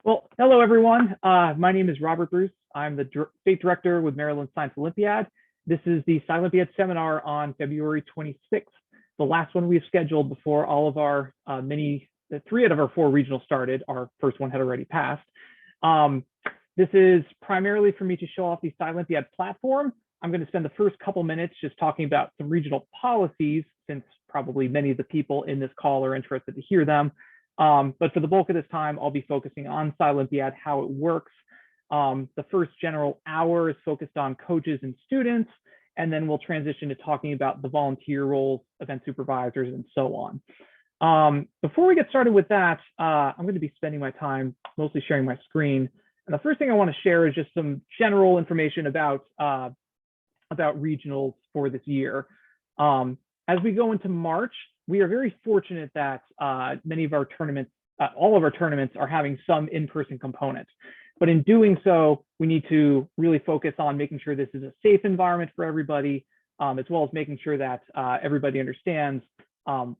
Well, hello everyone. My name is Robert Bruce. I'm the state director with Maryland Science Olympiad. This is the Scilympiad seminar on February 26th, the last one we've scheduled before all of our three out of our four regionals started. Our first one had already passed. This is primarily for me to show off the Scilympiad platform. I'm going to spend the first couple minutes just talking about some regional policies, since probably many of the people in this call are interested to hear them. But for the bulk of this time, I'll be focusing on Scilympiad, how it works. The first general hour is focused on coaches and students, and then we'll transition to talking about the volunteer roles, event supervisors, and so on. Before we get started with that, I'm going to be spending my time mostly sharing my screen. And the first thing I want to share is just some general information about regionals for this year. As we go into March, we are very fortunate that many of our tournaments, all of our tournaments are having some in-person component. But in doing so, we need to really focus on making sure this is a safe environment for everybody, as well as making sure that everybody understands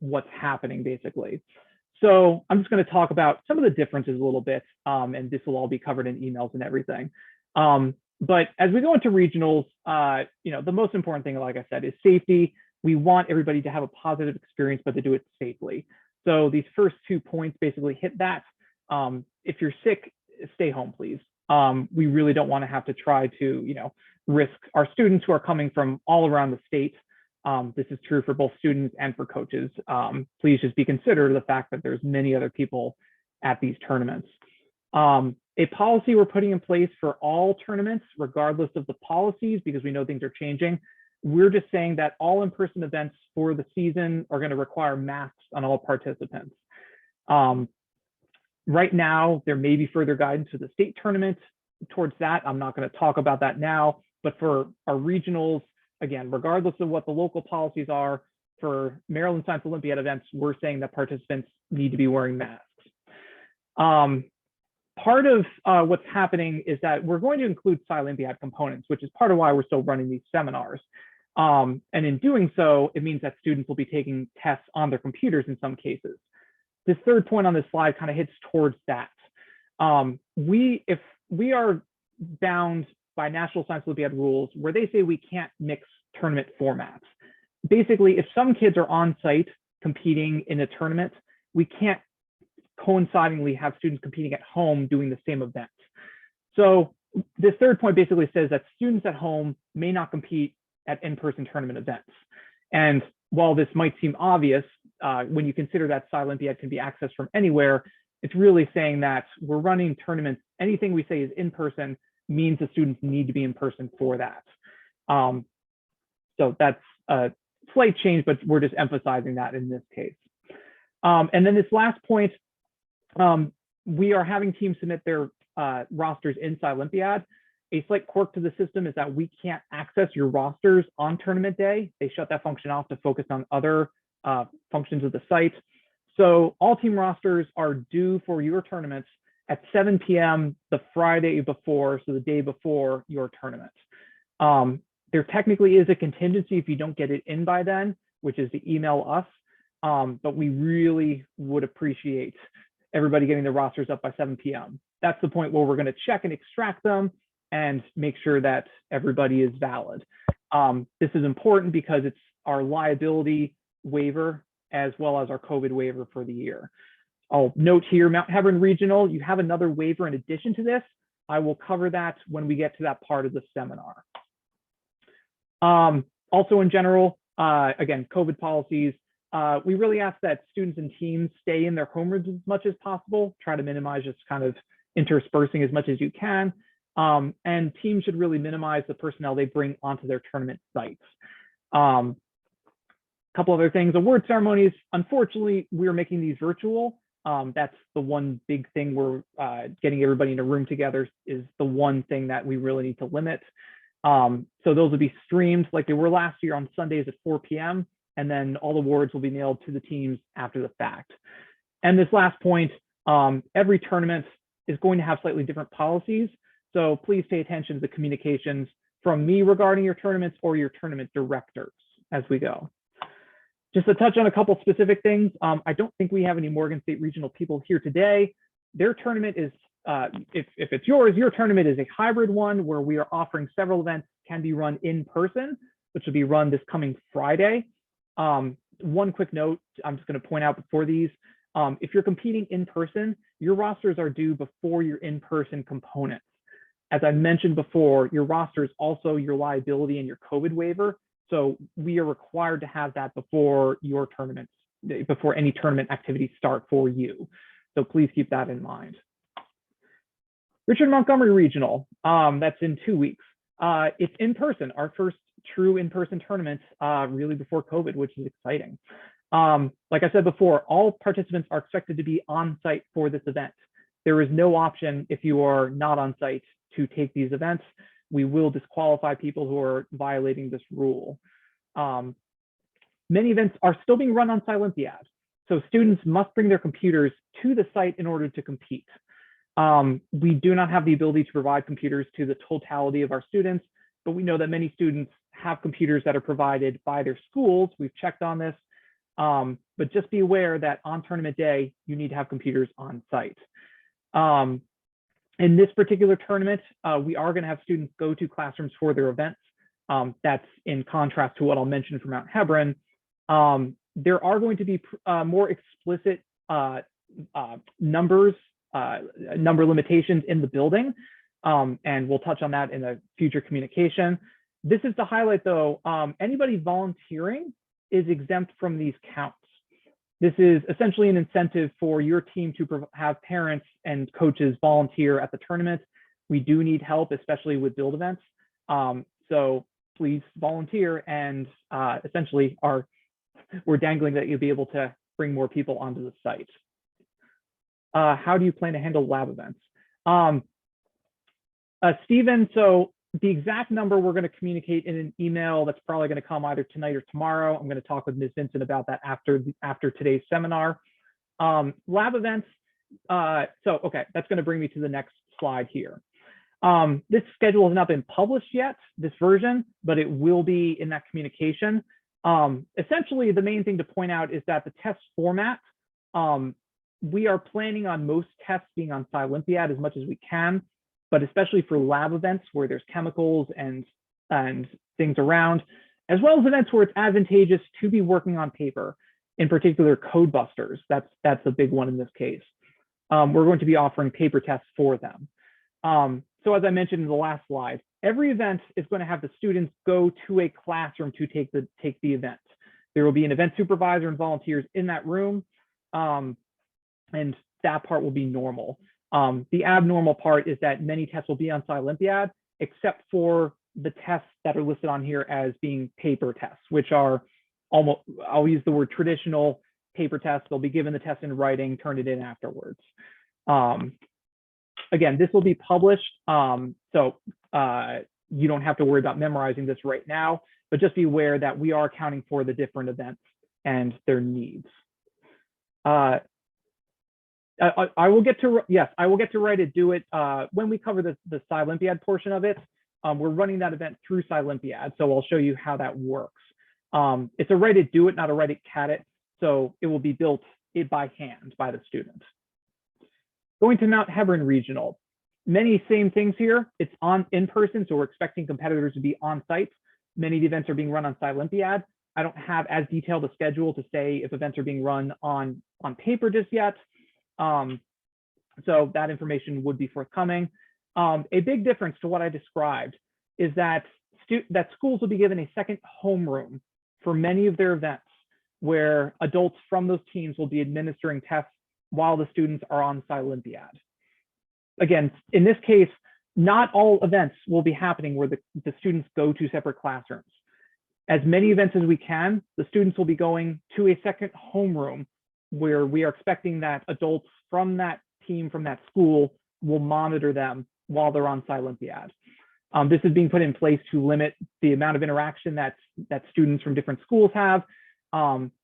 what's happening, basically. So I'm just going to talk about some of the differences a little bit, and this will all be covered in emails and everything. But as we go into regionals, the most important thing, like I said, is safety. We want everybody to have a positive experience, but to do it safely. So these first 2 points basically hit that. If you're sick, stay home, please. We really don't want to have to try to, risk our students who are coming from all around the state. This is true for both students and for coaches. Please just be considerate of the fact that there's many other people at these tournaments. A policy we're putting in place for all tournaments, regardless of the policies, because we know things are changing. We're just saying that all in-person events for the season are going to require masks on all participants. Right now, there may be further guidance for the state tournament towards that. I'm not going to talk about that now, but for our regionals, again, regardless of what the local policies are, for Maryland Science Olympiad events, we're saying that participants need to be wearing masks. Part of what's happening is that we're going to include Scilympiad components, which is part of why we're still running these seminars. And in doing so, it means that students will be taking tests on their computers in some cases. This third point on this slide kind of hits towards that. If we are bound by National Science Olympiad rules where they say we can't mix tournament formats. Basically, if some kids are on site competing in a tournament, we can't coincidingly have students competing at home doing the same event. So this third point basically says that students at home may not compete at in-person tournament events. And while this might seem obvious, when you consider that Scilympiad can be accessed from anywhere, it's really saying that we're running tournaments. Anything we say is in person means the students need to be in person for that. So that's a slight change, but we're just emphasizing that in this case. And then this last point, we are having teams submit their rosters in Scilympiad. A slight quirk to the system is that we can't access your rosters on tournament day. They shut that function off to focus on other functions of the site. So all team rosters are due for your tournaments at 7 p.m. the Friday before, so the day before your tournament. There technically is a contingency if you don't get it in by then, which is to email us. But we really would appreciate everybody getting their rosters up by 7 p.m. That's the point where we're going to check and extract them and make sure that everybody is valid. This is important because it's our liability waiver as well as our COVID waiver for the year. I'll note here, Mount Hebron Regional, you have another waiver in addition to this. I will cover that when we get to that part of the seminar. Also in general, again, COVID policies, we really ask that students and teams stay in their homerooms as much as possible, try to minimize just kind of interspersing as much as you can. And teams should really minimize the personnel they bring onto their tournament sites. Couple other things, award ceremonies, unfortunately, we're making these virtual. That's the one big thing we're getting everybody in a room together is the one thing that we really need to limit. So those will be streamed like they were last year on Sundays at 4 p.m. And then all awards will be mailed to the teams after the fact. And this last point, every tournament is going to have slightly different policies. So please pay attention to the communications from me regarding your tournaments or your tournament directors as we go. Just to touch on a couple specific things, I don't think we have any Morgan State regional people here today. Their tournament is if it's yours, your tournament is a hybrid one where we are offering several events can be run in person, which will be run this coming Friday. One quick note, I'm just going to point out before these, if you're competing in person, your rosters are due before your in-person components. As I mentioned before, your roster is also your liability and your COVID waiver. So we are required to have that before your tournaments, before any tournament activities start for you. So please keep that in mind. Richard Montgomery Regional, that's in 2 weeks. It's in person, our first true in-person tournament really before COVID, which is exciting. Like I said before, all participants are expected to be on site for this event. There is no option if you are not on site to take these events. We will disqualify people who are violating this rule. Many events are still being run on Scilympiad, so students must bring their computers to the site in order to compete. We do not have the ability to provide computers to the totality of our students, but we know that many students have computers that are provided by their schools. We've checked on this, but just be aware that on tournament day, you need to have computers on site. In this particular tournament, we are going to have students go to classrooms for their events. That's in contrast to what I'll mention for Mount Hebron. There are going to be more explicit number limitations in the building, and we'll touch on that in a future communication. This is to highlight, though, anybody volunteering is exempt from these counts. This is essentially an incentive for your team to have parents and coaches volunteer at the tournament. We do need help, especially with build events. So please volunteer, and essentially we're dangling that you'll be able to bring more people onto the site. How do you plan to handle lab events? Stephen, so the exact number we're going to communicate in an email that's probably going to come either tonight or tomorrow. I'm going to talk with Ms. Vincent about that after today's seminar. Lab events, okay, that's going to bring me to the next slide here. This schedule has not been published yet, this version, but it will be in that communication. Essentially, the main thing to point out is that the test format, we are planning on most tests being on Scilympiad as much as we can, but especially for lab events where there's chemicals and things around, as well as events where it's advantageous to be working on paper, in particular code busters. That's a big one in this case. We're going to be offering paper tests for them. So as I mentioned in the last slide, every event is going to have the students go to a classroom to take the event. There will be an event supervisor and volunteers in that room, and that part will be normal. The abnormal part is that many tests will be on Scilympiad, except for the tests that are listed on here as being paper tests, which are almost, I'll use the word traditional paper tests. They'll be given the test in writing, turn it in afterwards. Again, this will be published, so you don't have to worry about memorizing this right now, but just be aware that we are accounting for the different events and their needs. I will get to, yes, I will get to write it, do it when we cover the Scilympiad portion of it. We're running that event through Scilympiad, so I'll show you how that works. It's a write it, do it, not a write it, cat it. So it will be built by hand by the student. Going to Mount Hebron Regional, many same things here. It's in person, so we're expecting competitors to be on site. Many of the events are being run on Scilympiad. I don't have as detailed a schedule to say if events are being run on paper just yet. So that information would be forthcoming. A big difference to what I described is that schools will be given a second homeroom for many of their events, where adults from those teams will be administering tests while the students are on Scilympiad. Again, in this case, not all events will be happening where the students go to separate classrooms. As many events as we can, the students will be going to a second homeroom where we are expecting that adults from that team, from that school, will monitor them while they're on Scilympiad. This is being put in place to limit the amount of interaction that students from different schools have.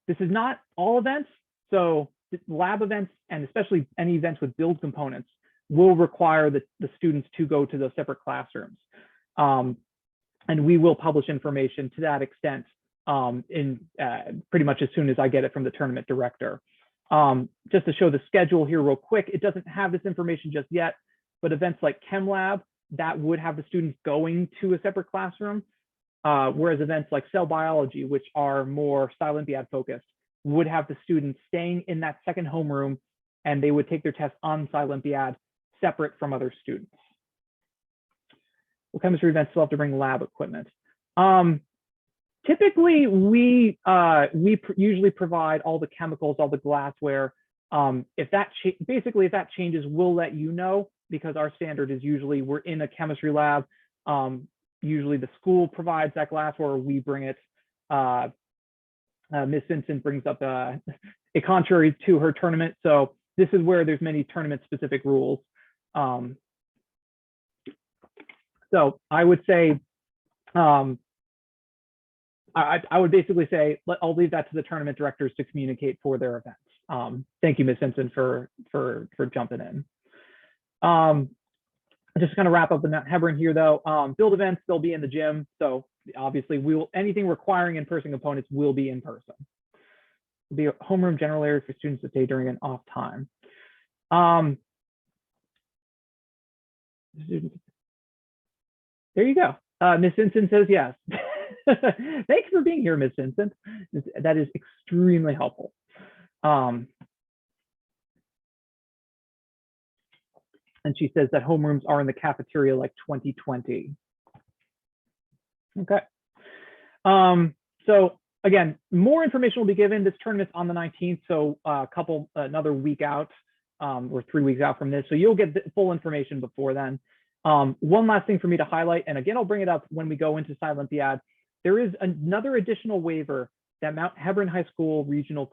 This is not all events, so lab events, and especially any events with build components, will require the students to go to those separate classrooms. And we will publish information to that extent in pretty much as soon as I get it from the tournament director. Just to show the schedule here real quick, it doesn't have this information just yet, but events like Chem Lab, that would have the students going to a separate classroom, whereas events like cell biology, which are more Scilympiad focused, would have the students staying in that second homeroom, and they would take their test on Scilympiad separate from other students. Well, chemistry events still have to bring lab equipment. Typically, we usually provide all the chemicals, all the glassware. If that changes, we'll let you know, because our standard is usually we're in a chemistry lab. Usually the school provides that glassware, or we bring it. Ms. Vincent brings up a contrary to her tournament. So this is where there's many tournament specific rules. So I would say, I would basically say, I'll leave that to the tournament directors to communicate for their events. Thank you, Ms. Simpson, for jumping in. I'm just going to wrap up the Mount Hebron here, though. Build events, they'll be in the gym. So obviously, anything requiring in-person components will be in person. It'll be a homeroom general area for students to stay during an off time. There you go. Ms. Vincent says yes. Thanks for being here, Ms. Vincent. That is extremely helpful. And she says that homerooms are in the cafeteria like 2020. Okay. So again, more information will be given. This tournament's on the 19th, so another week out, or 3 weeks out from this. So you'll get the full information before then. One last thing for me to highlight, and again, I'll bring it up when we go into Scilympiad. There is another additional waiver that Mount Hebron High School regional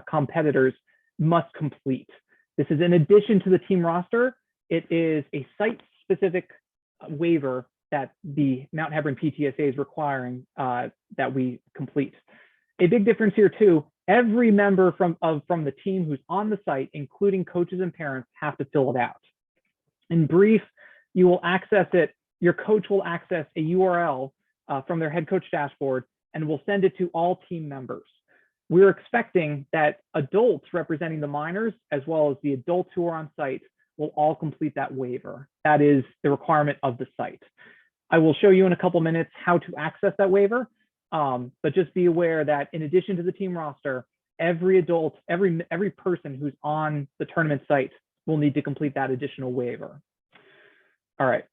competitors must complete. This is in addition to the team roster. It is a site-specific waiver that the Mount Hebron PTSA is requiring that we complete. A big difference here too, every member from the team who's on the site, including coaches and parents, have to fill it out. In brief, you will access it, your coach will access a URL from their head coach dashboard and will send it to all team members. We're expecting that adults representing the minors, as well as the adults who are on site, will all complete that waiver. That is the requirement of the site. I will show you in a couple minutes how to access that waiver, but just be aware that in addition to the team roster, every adult, every person who's on the tournament site will need to complete that additional waiver. All right,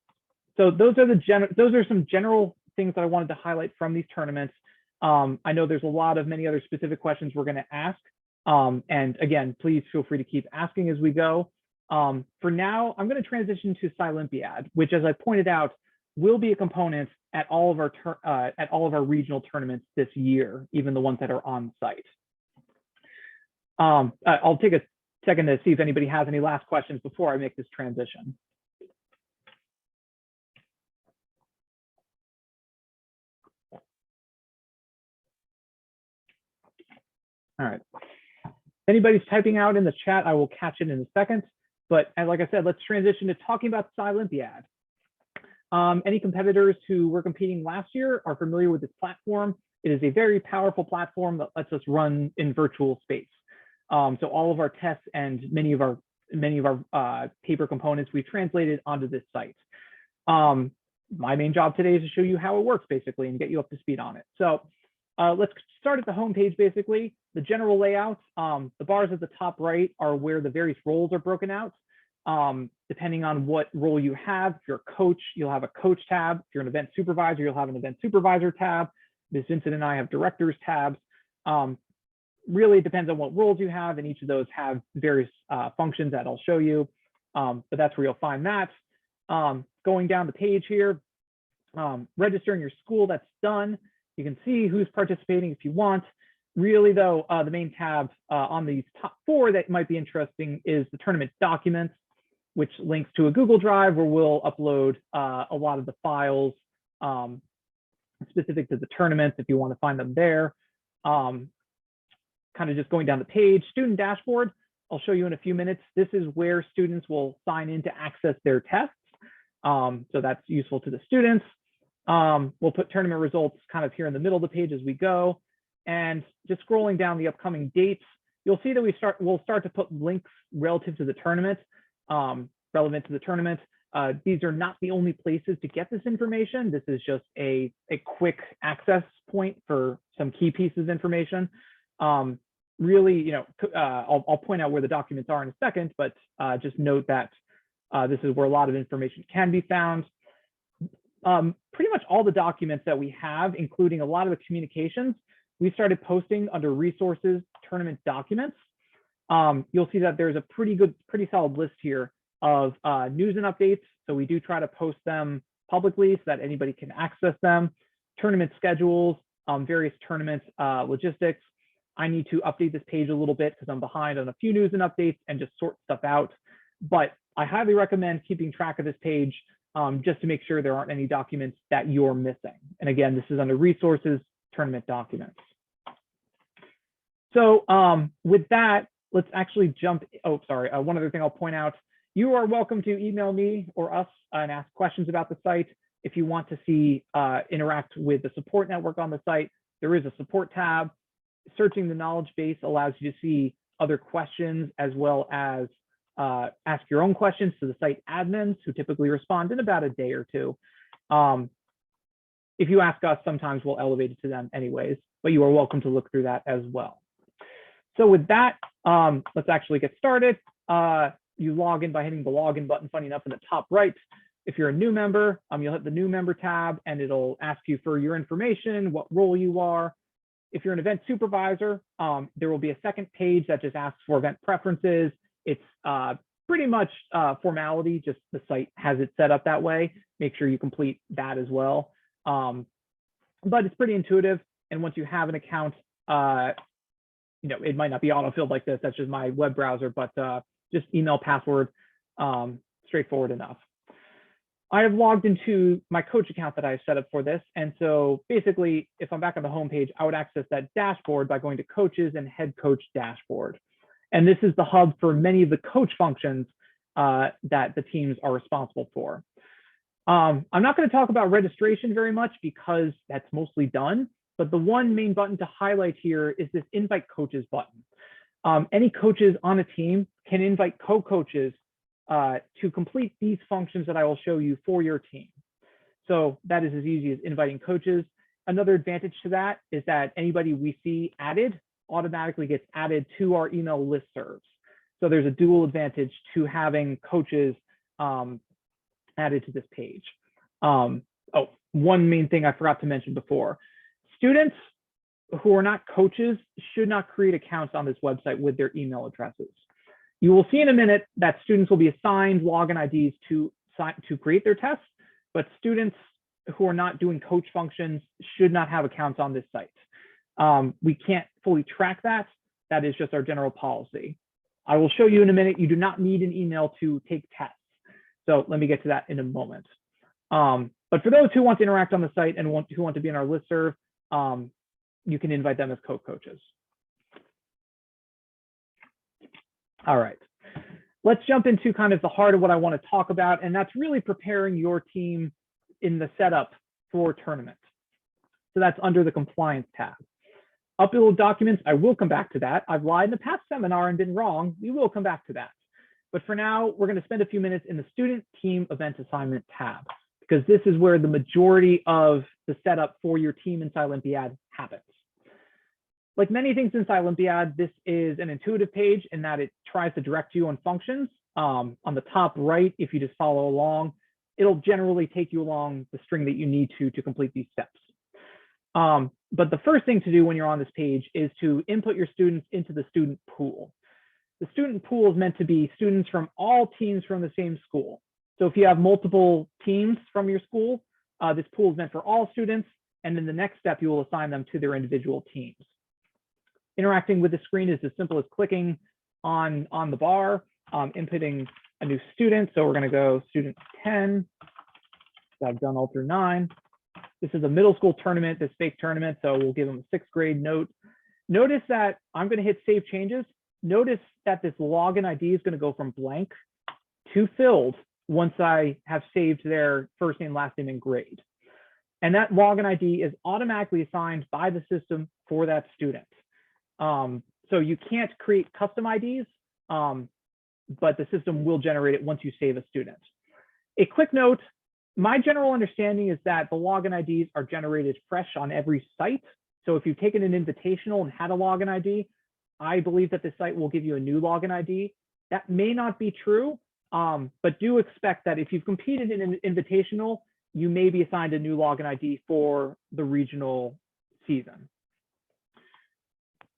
so those are some general things that I wanted to highlight from these tournaments. I know there's many other specific questions we're going to ask. And again, please feel free to keep asking as we go. For now, I'm going to transition to Scilympiad, which, as I pointed out, will be a component at all of our regional tournaments this year, even the ones that are on site. I'll take a second to see if anybody has any last questions before I make this transition. All right. Anybody's typing out in the chat, I will catch it in a second. But like I said, let's transition to talking about Scilympiad. Any competitors who were competing last year are familiar with this platform. It is a very powerful platform that lets us run in virtual space. So all of our tests and many of our paper components we've translated onto this site. My main job today is to show you how it works, basically, and get you up to speed on it. So let's start at the home page, basically. The general layout, the bars at the top right are where the various roles are broken out. Depending on what role you have, if you're a coach, you'll have a coach tab. If you're an event supervisor, you'll have an event supervisor tab. Ms. Vincent and I have directors tabs. Really depends on what roles you have, and each of those have various functions that I'll show you. But that's where you'll find that. Going down the page here, registering your school, that's done. You can see who's participating if you want. Really, though, the main tab on these top four that might be interesting is the tournament documents, which links to a Google Drive where we'll upload a lot of the files specific to the tournaments if you want to find them there. Kind of just going down the page, student dashboard, I'll show you in a few minutes. This is where students will sign in to access their tests. So that's useful to the students. We'll put tournament results kind of here in the middle of the page as we go. And just scrolling down the upcoming dates, you'll see that we'll start to put links relative to the tournament, relevant to the tournament. These are not the only places to get this information. This is just a quick access point for some key pieces of information. Really, I'll point out where the documents are in a second, but just note that this is where a lot of information can be found. Pretty much all the documents that we have, including a lot of the communications, we started posting under resources, tournament documents. You'll see that there's a pretty solid list here of news and updates. So we do try to post them publicly so that anybody can access them. Tournament schedules, various tournament logistics. I need to update this page a little bit because I'm behind on a few news and updates and just sort stuff out. But I highly recommend keeping track of this page just to make sure there aren't any documents that you're missing. And again, this is under resources, tournament documents. So with that, let's actually jump. Oh, sorry. One other thing I'll point out. You are welcome to email me or us and ask questions about the site. If you want to see interact with the support network on the site, there is a support tab. Searching the knowledge base allows you to see other questions as well as ask your own questions to the site admins who typically respond in about a day or two. If you ask us, sometimes we'll elevate it to them anyways, but you are welcome to look through that as well. So with that, let's actually get started. You log in by hitting the login button, funny enough, in the top right. If you're a new member, you'll hit the new member tab and it'll ask you for your information, what role you are. If you're an event supervisor, there will be a second page that just asks for event preferences. It's pretty much formality, just the site has it set up that way. Make sure you complete that as well. But it's pretty intuitive. And once you have an account, it might not be autofilled like this. That's just my web browser, but just email, password, straightforward enough. I have logged into my coach account that I set up for this. And so basically, if I'm back on the homepage, I would access that dashboard by going to coaches and head coach dashboard. And this is the hub for many of the coach functions that the teams are responsible for. I'm not going to talk about registration very much because that's mostly done. But the one main button to highlight here is this invite coaches button. Any coaches on a team can invite co-coaches to complete these functions that I will show you for your team. So that is as easy as inviting coaches. Another advantage to that is that anybody we see added automatically gets added to our email listservs. So there's a dual advantage to having coaches added to this page. One main thing I forgot to mention before. Students who are not coaches should not create accounts on this website with their email addresses. You will see in a minute that students will be assigned login IDs to create their tests, but students who are not doing coach functions should not have accounts on this site. We can't fully track that. That is just our general policy. I will show you in a minute, you do not need an email to take tests. So let me get to that in a moment. But for those who want to interact on the site and who want to be in our listserv, you can invite them as co-coaches. All right, let's jump into kind of the heart of what I want to talk about, and that's really preparing your team in the setup for tournament. So that's under the compliance tab. Upload documents, I will come back to that. I've lied in the past seminar and been wrong. We will come back to that. But for now, we're going to spend a few minutes in the student team event assignment tab, because this is where the majority of the setup for your team in Scilympiad happens. Like many things in Scilympiad, this is an intuitive page in that it tries to direct you on functions. On the top right, if you just follow along, it'll generally take you along the string that you need to complete these steps. But the first thing to do when you're on this page is to input your students into the student pool. The student pool is meant to be students from all teams from the same school. So if you have multiple teams from your school, this pool is meant for all students. And then the next step, you will assign them to their individual teams. Interacting with the screen is as simple as clicking on the bar, inputting a new student. So we're going to go student 10. So I've done all through 9. This is a middle school tournament, this fake tournament. So we'll give them a 6th grade note. Notice that I'm going to hit save changes. Notice that this login ID is going to go from blank to filled once I have saved their first name, last name, and grade. And that login ID is automatically assigned by the system for that student. So So you can't create custom IDs, but the system will generate it once you save a student. A quick note, my general understanding is that the login IDs are generated fresh on every site. So if you've taken an invitational and had a login ID, I believe that the site will give you a new login ID. That may not be true, but do expect that if you've competed in an invitational, you may be assigned a new login ID for the regional season.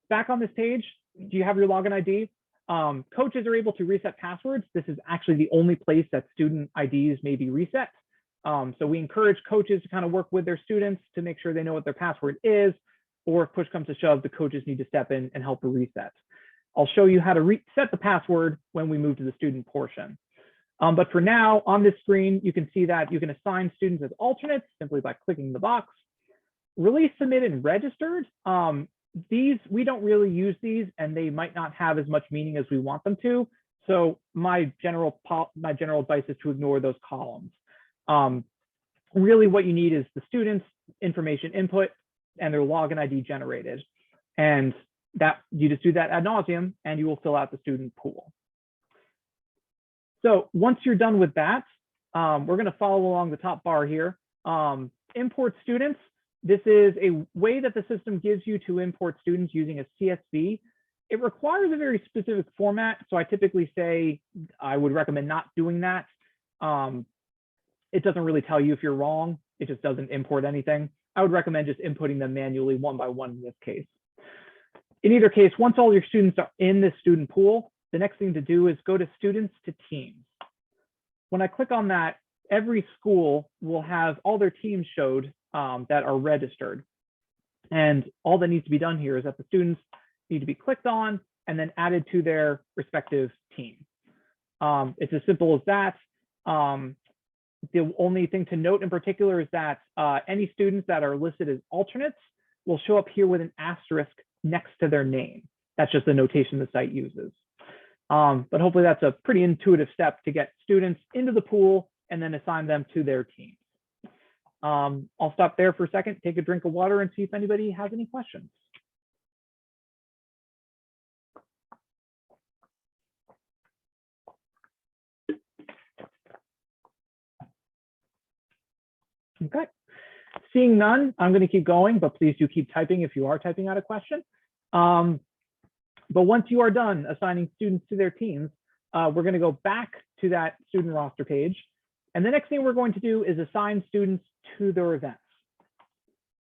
Back on this page, do you have your login ID? Coaches are able to reset passwords. This is actually the only place that student IDs may be reset. So we encourage coaches to kind of work with their students to make sure they know what their password is, or if push comes to shove, the coaches need to step in and help the reset. I'll show you how to reset the password when we move to the student portion. But for now, on this screen, you can see that you can assign students as alternates simply by clicking the box. Release, submit, and registered. These, we don't really use these, and they might not have as much meaning as we want them to. So my general advice is to ignore those columns. Really what you need is the student's information input and their login ID generated. And that you just do that ad nauseum, and you will fill out the student pool. So once you're done with that, we're going to follow along the top bar here. Import students. This is a way that the system gives you to import students using a CSV. It requires a very specific format, so I typically say I would recommend not doing that. It doesn't really tell you if you're wrong. It just doesn't import anything. I would recommend just inputting them manually one by one in this case. In either case, once all your students are in this student pool, the next thing to do is go to students to teams. When I click on that, every school will have all their teams showed that are registered. And all that needs to be done here is that the students need to be clicked on and then added to their respective team. It's as simple as that. The only thing to note in particular is that any students that are listed as alternates will show up here with an asterisk next to their name. That's just the notation the site uses. But hopefully that's a pretty intuitive step to get students into the pool and then assign them to their teams. I'll stop there for a second, take a drink of water, and see if anybody has any questions. Okay, seeing none, I'm going to keep going, but please do keep typing if you are typing out a question. But once you are done assigning students to their teams, we're going to go back to that student roster page. And the next thing we're going to do is assign students to their events.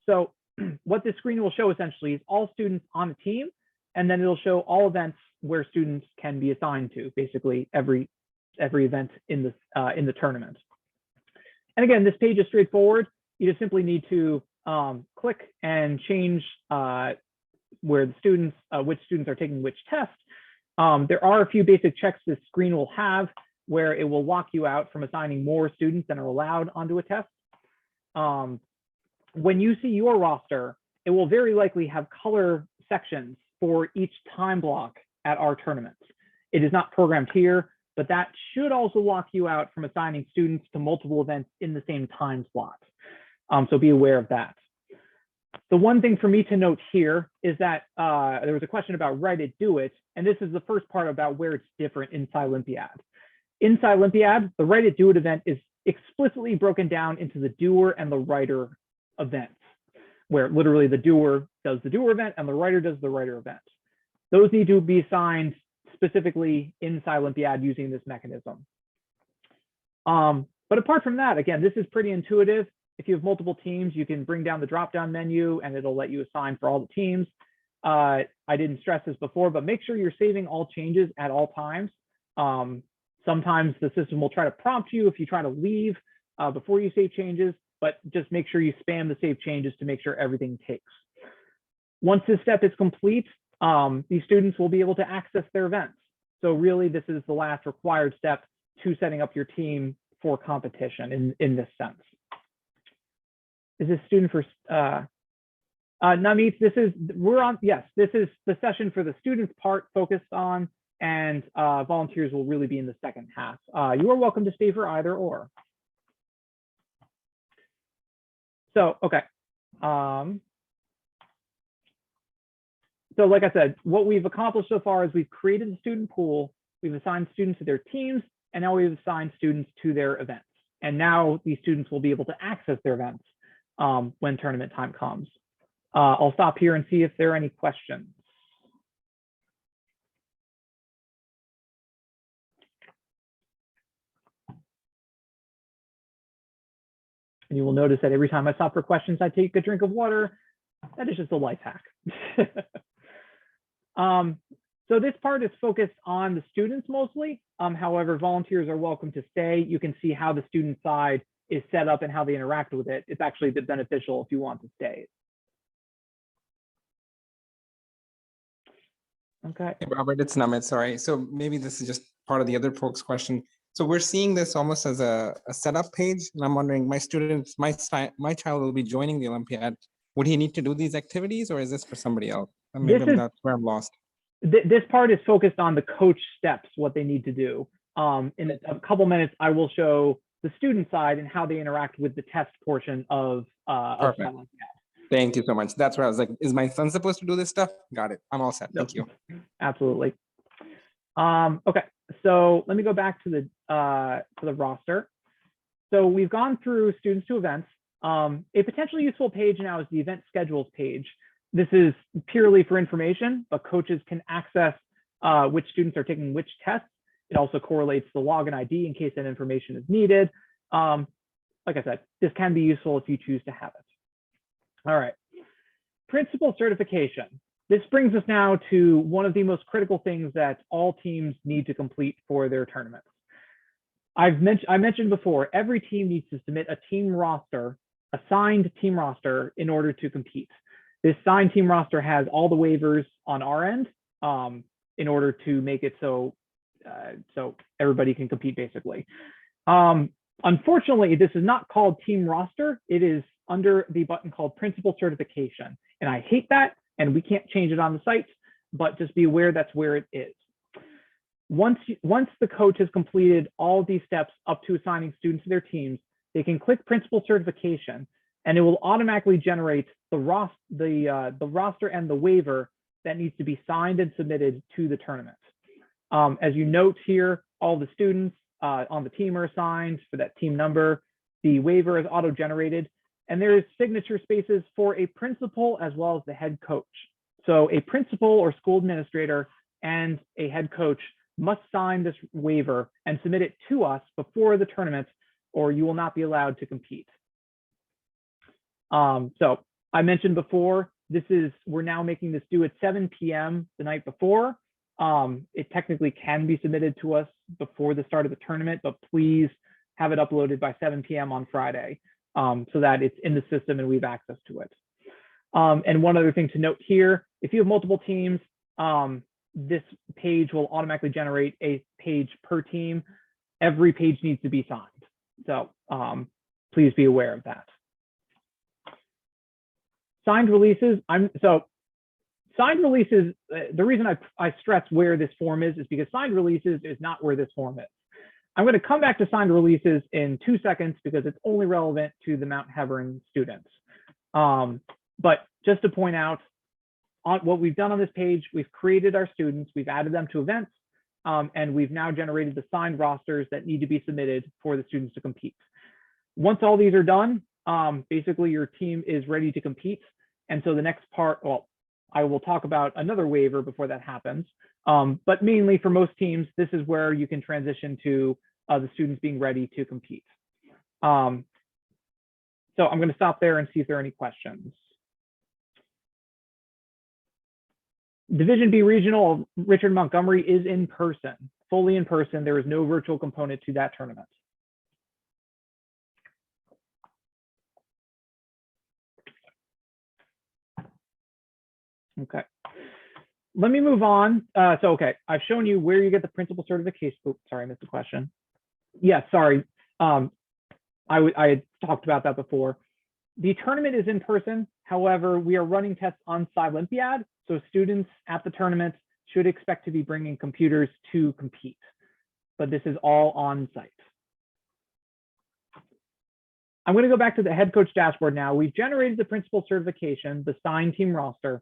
So what this screen will show essentially is all students on the team, and then it'll show all events where students can be assigned to, basically every event in the tournament. And again, this page is straightforward. You just simply need to click and change where the students, which students are taking which test. There are a few basic checks this screen will have where it will lock you out from assigning more students than are allowed onto a test. When you see your roster, it will very likely have color sections for each time block at our tournaments. It is not programmed here, but that should also lock you out from assigning students to multiple events in the same time slot. So be aware of that. The one thing for me to note here is that there was a question about write it, do it. And this is the first part about where it's different in Scilympiad. In Scilympiad, the write it, do it event is explicitly broken down into the doer and the writer events, where literally the doer does the doer event and the writer does the writer event. Those need to be assigned specifically in Scilympiad using this mechanism. But apart from that, again, this is pretty intuitive. If you have multiple teams, you can bring down the drop-down menu and it'll let you assign for all the teams. I didn't stress this before, but make sure you're saving all changes at all times. Sometimes the system will try to prompt you if you try to leave before you save changes, but just make sure you spam the save changes to make sure everything takes. Once this step is complete, these students will be able to access their events. So really, this is the last required step to setting up your team for competition in this sense. Is this student for Namit? This is this is the session for the students part focused on, and volunteers will really be in the second half. You are welcome to stay for either or. So, okay. so like I said, what we've accomplished so far is we've created a student pool, we've assigned students to their teams, and now we've assigned students to their events. And now these students will be able to access their events when tournament time comes. I'll stop here and see if there are any questions. And you will notice that every time I stop for questions, I take a drink of water. That is just a life hack. So this part is focused on the students mostly. However, volunteers are welcome to stay. You can see how the student side is set up and how they interact with it. It's actually a bit beneficial if you want to stay. Okay. Hey, Robert, it's Namit, sorry. So maybe this is just part of the other folks' question. So we're seeing this almost as a setup page, and I'm wondering, my students, my child will be joining the Olympiad. Would he need to do these activities, or is this for somebody else? Maybe that's where I'm lost. This part is focused on the coach steps, what they need to do. In a couple minutes, I will show the student side and how they interact with the test portion of Scilympiad. Thank you so much. That's where I was like, is my son supposed to do this stuff? Got it. I'm all set. Thank you. Absolutely. Okay, so let me go back to the roster. So we've gone through students to events. A potentially useful page now is the event schedules page. This is purely for information, but coaches can access which students are taking which tests. It also correlates the login ID in case that information is needed. Like I said, this can be useful if you choose to have it. All right, principal certification. This brings us now to one of the most critical things that all teams need to complete for their tournaments. I mentioned before, every team needs to submit a team roster, a signed team roster, in order to compete. This signed team roster has all the waivers on our end in order to make it so everybody can compete, basically. Unfortunately, this is not called team roster. It is under the button called principal certification. And I hate that, and we can't change it on the site, but just be aware that's where it is. Once the coach has completed all of these steps up to assigning students to their teams, they can click principal certification, and it will automatically generate the roster and the waiver that needs to be signed and submitted to the tournament. As you note here, all the students on the team are assigned for that team number. The waiver is auto-generated, and there is signature spaces for a principal as well as the head coach. So a principal or school administrator and a head coach must sign this waiver and submit it to us before the tournament, or you will not be allowed to compete. So I mentioned before, we're now making this due at 7 p.m. the night before. It technically can be submitted to us before the start of the tournament, but please have it uploaded by 7 p.m. on Friday so that it's in the system and we have access to it. And one other thing to note here, if you have multiple teams, this page will automatically generate a page per team. Every page needs to be signed. So please be aware of that. Signed releases, signed releases, the reason I stress where this form is because signed releases is not where this form is. I'm going to come back to signed releases in 2 seconds because it's only relevant to the Mount Hebron students. But just to point out, what we've done on this page, we've created our students, we've added them to events, and we've now generated the signed rosters that need to be submitted for the students to compete. Once all these are done, basically your team is ready to compete. And so the next part, well, I will talk about another waiver before that happens. But mainly for most teams, this is where you can transition to the students being ready to compete. So I'm going to stop there and see if there are any questions. Division B Regional of Richard Montgomery is in person, fully in person. There is no virtual component to that tournament. Okay, let me move on. Okay, I've shown you where you get the principal certification. Oops, sorry, I missed the question. Yeah, sorry. I had talked about that before. The tournament is in person. However, we are running tests on Scilympiad, so students at the tournament should expect to be bringing computers to compete. But this is all on site. I'm going to go back to the head coach dashboard now. We've generated the principal certification, the signed team roster.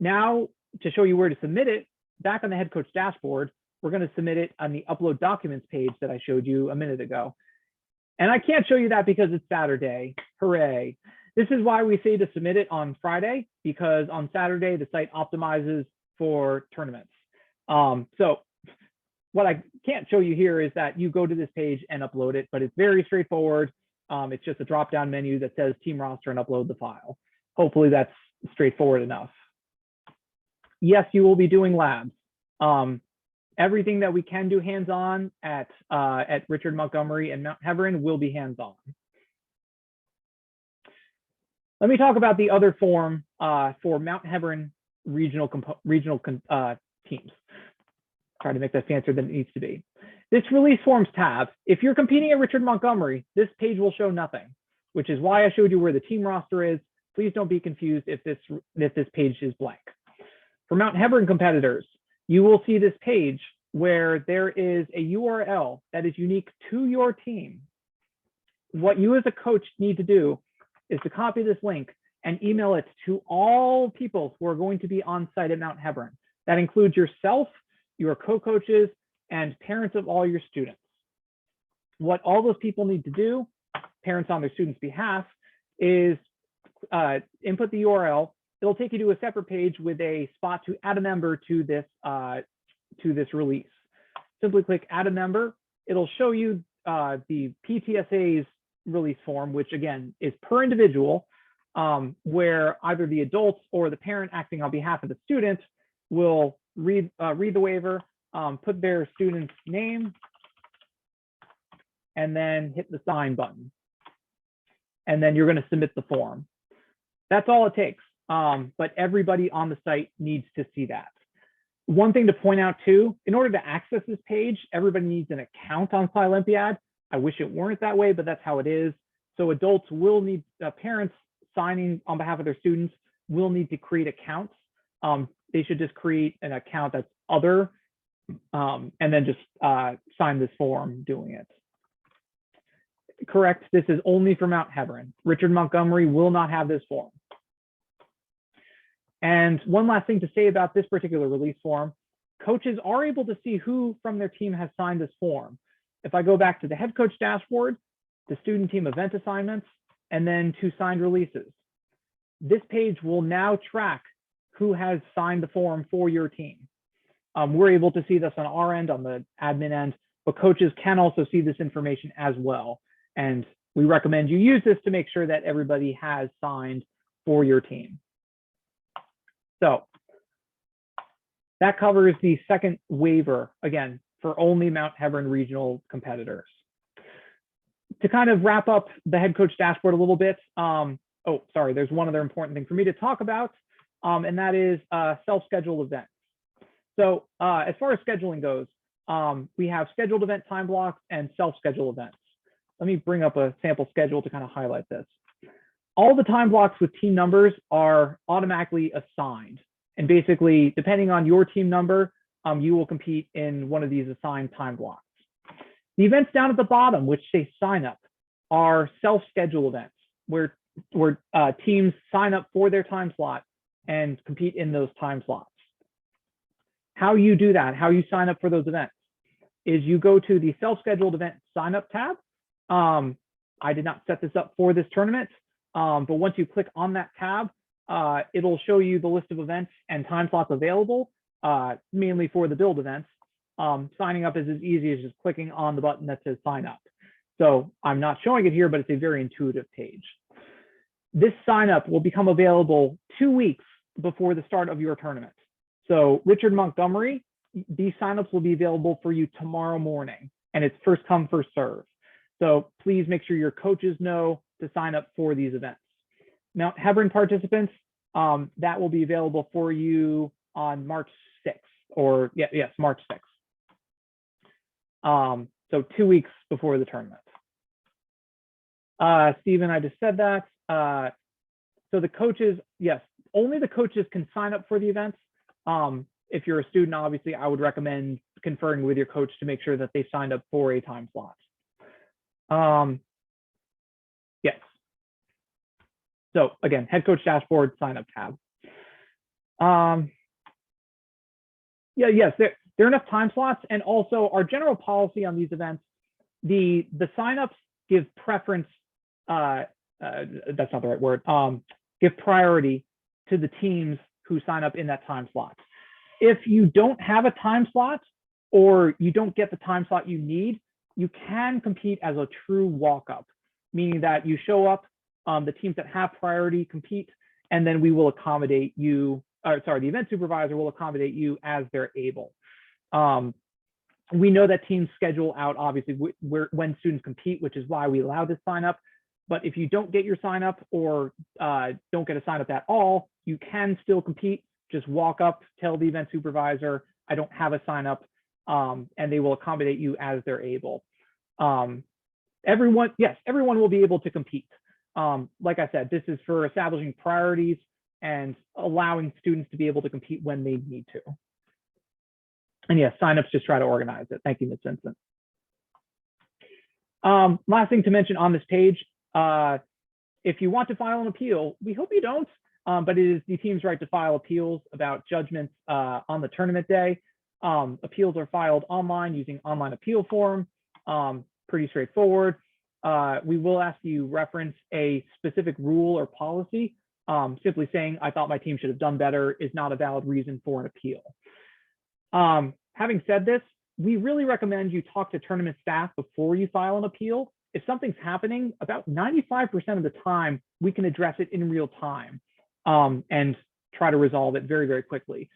Now to show you where to submit it, back on the head coach dashboard, we're going to submit it on the upload documents page that I showed you a minute ago. And I can't show you that because it's Saturday. Hooray. This is why we say to submit it on Friday, because on Saturday, the site optimizes for tournaments. So what I can't show you here is that you go to this page and upload it, but it's very straightforward. It's just a drop-down menu that says team roster and upload the file. Hopefully that's straightforward enough. Yes, you will be doing labs. Everything that we can do hands-on at Richard Montgomery and Mount Hebron will be hands-on. Let me talk about the other form for Mount Hebron regional teams. Try to make that fancier than it needs to be. This release forms tab, if you're competing at Richard Montgomery, this page will show nothing, which is why I showed you where the team roster is. Please don't be confused if this page is blank. For Mount Hebron competitors, you will see this page where there is a URL that is unique to your team. What you as a coach need to do is to copy this link and email it to all people who are going to be on site at Mount Hebron. That includes yourself, your co-coaches, and parents of all your students. What all those people need to do, parents on their students' behalf, is input the URL. It'll take you to a separate page with a spot to add a member to this release. Simply click add a member. It'll show you the PTSA's release form, which again is per individual, where either the adults or the parent acting on behalf of the student will read the waiver, put their student's name, and then hit the sign button. And then you're going to submit the form. That's all it takes. But everybody on the site needs to see that. One thing to point out too, in order to access this page, everybody needs an account on Scilympiad. I wish it weren't that way, but that's how it is. So adults will need, parents signing on behalf of their students will need to create accounts. They should just create an account that's other, and then just sign this form doing it. Correct, this is only for Mount Hebron. Richard Montgomery will not have this form. And one last thing to say about this particular release form, coaches are able to see who from their team has signed this form. If I go back to the head coach dashboard, the student team event assignments, and then to signed releases, this page will now track who has signed the form for your team. We're able to see this on our end, on the admin end, but coaches can also see this information as well. And we recommend you use this to make sure that everybody has signed for your team. So that covers the second waiver, again, for only Mount Hebron regional competitors. To kind of wrap up the head coach dashboard a little bit, oh, sorry, there's one other important thing for me to talk about, and that is self-scheduled events. So as far as scheduling goes, we have scheduled event time blocks and self-scheduled events. Let me bring up a sample schedule to kind of highlight this. All the time blocks with team numbers are automatically assigned. And basically, depending on your team number, you will compete in one of these assigned time blocks. The events down at the bottom, which say sign up, are self-scheduled events where teams sign up for their time slot and compete in those time slots. How you do that, how you sign up for those events, is you go to the self-scheduled event sign up tab. I did not set this up for this tournament, but once you click on that tab, it'll show you the list of events and time slots available, mainly for the build events. Signing up is as easy as just clicking on the button that says sign up. So I'm not showing it here, but it's a very intuitive page. This sign up will become available 2 weeks before the start of your tournament. So Richard Montgomery, these signups will be available for you tomorrow morning, and it's first come, first serve. So please make sure your coaches know to sign up for these events. Mount Hebron participants, that will be available for you on March 6th, or yes, March 6th. So 2 weeks before the tournament. Stephen, I just said that. So the coaches, yes, only the coaches can sign up for the events. If you're a student, obviously, I would recommend conferring with your coach to make sure that they signed up for a time slot. Yes. So again, head coach dashboard, sign up tab. yes, there are enough time slots, and also our general policy on these events, the signups give preference. That's not the right word. Give priority to the teams who sign up in that time slot. If you don't have a time slot or you don't get the time slot you need, you can compete as a true walk-up, meaning that you show up, the teams that have priority compete, and then we will accommodate you, the event supervisor will accommodate you as they're able. We know that teams schedule out, obviously, when students compete, which is why we allow this sign up. But if you don't get your sign up or don't get a sign up at all, you can still compete. Just walk up, tell the event supervisor, I don't have a sign up, and they will accommodate you as they're able. Everyone will be able to compete. Like I said, this is for establishing priorities and allowing students to be able to compete when they need to. And yes, signups just try to organize it. Thank you, Ms. Vincent. Last thing to mention on this page, if you want to file an appeal, we hope you don't, but it is the team's right to file appeals about judgments on the tournament day. Appeals are filed online using online appeal form, pretty straightforward. We will ask you reference a specific rule or policy. Simply saying, I thought my team should have done better is not a valid reason for an appeal. Having said this, we really recommend you talk to tournament staff before you file an appeal. If something's happening, about 95% of the time, we can address it in real time and try to resolve it very, very quickly.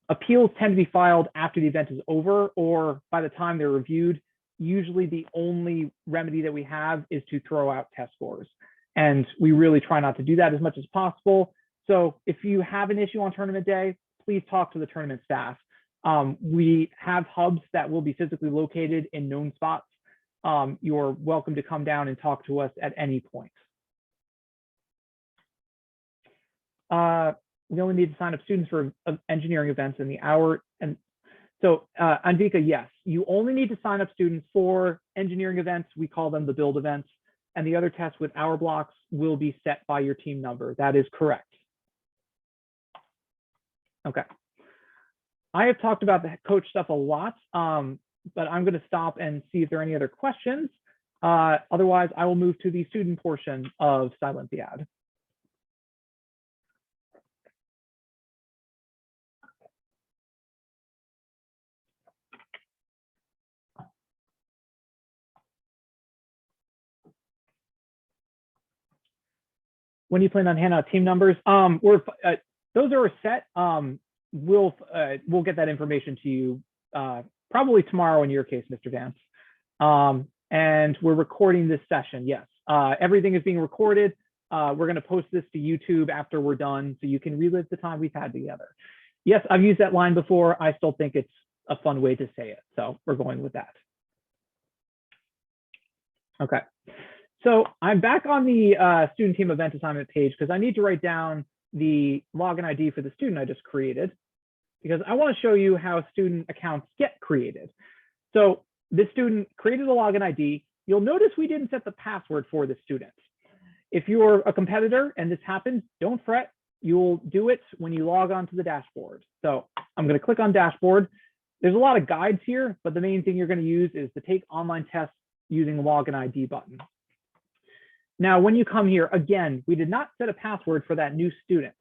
Appeals tend to be filed after the event is over or by the time they're reviewed. Usually the only remedy that we have is to throw out test scores. And we really try not to do that as much as possible. So if you have an issue on tournament day, please talk to the tournament staff. We have hubs that will be physically located in known spots. You're welcome to come down and talk to us at any point. We only need to sign up students for engineering events in the hour. And so Anvika, yes, you only need to sign up students for engineering events. We call them the build events. And the other tests with hour blocks will be set by your team number. That is correct. Okay. I have talked about the coach stuff a lot, but I'm going to stop and see if there are any other questions. Otherwise, I will move to the student portion of Scilympiad. When do you plan on handing out team numbers? Those are set. We'll get that information to you probably tomorrow in your case, Mr. Vance. And we're recording this session. Yes, everything is being recorded. We're going to post this to YouTube after we're done, so you can relive the time we've had together. Yes, I've used that line before. I still think it's a fun way to say it, so we're going with that. Okay. So I'm back on the student team event assignment page because I need to write down the login ID for the student I just created, because I want to show you how student accounts get created. So this student created a login ID. You'll notice we didn't set the password for the student. If you're a competitor and this happens, don't fret. You'll do it when you log on to the dashboard. So I'm going to click on dashboard. There's a lot of guides here, but the main thing you're going to use is the take online test using login ID button. Now, when you come here, again, we did not set a password for that new student.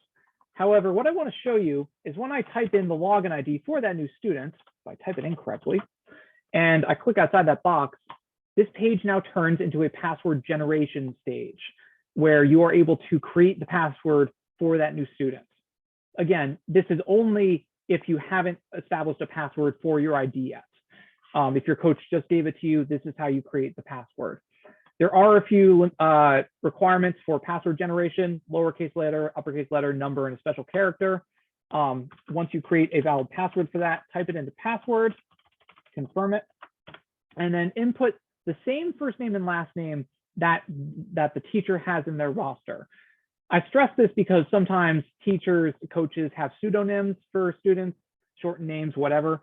However, what I want to show you is when I type in the login ID for that new student, if I type it in correctly, and I click outside that box, this page now turns into a password generation stage where you are able to create the password for that new student. Again, this is only if you haven't established a password for your ID yet. If your coach just gave it to you, this is how you create the password. There are a few requirements for password generation: lowercase letter, uppercase letter, number, and a special character. Once you create a valid password for that, type it into password, confirm it, and then input the same first name and last name that the teacher has in their roster. I stress this because sometimes teachers, coaches have pseudonyms for students, shortened names, whatever.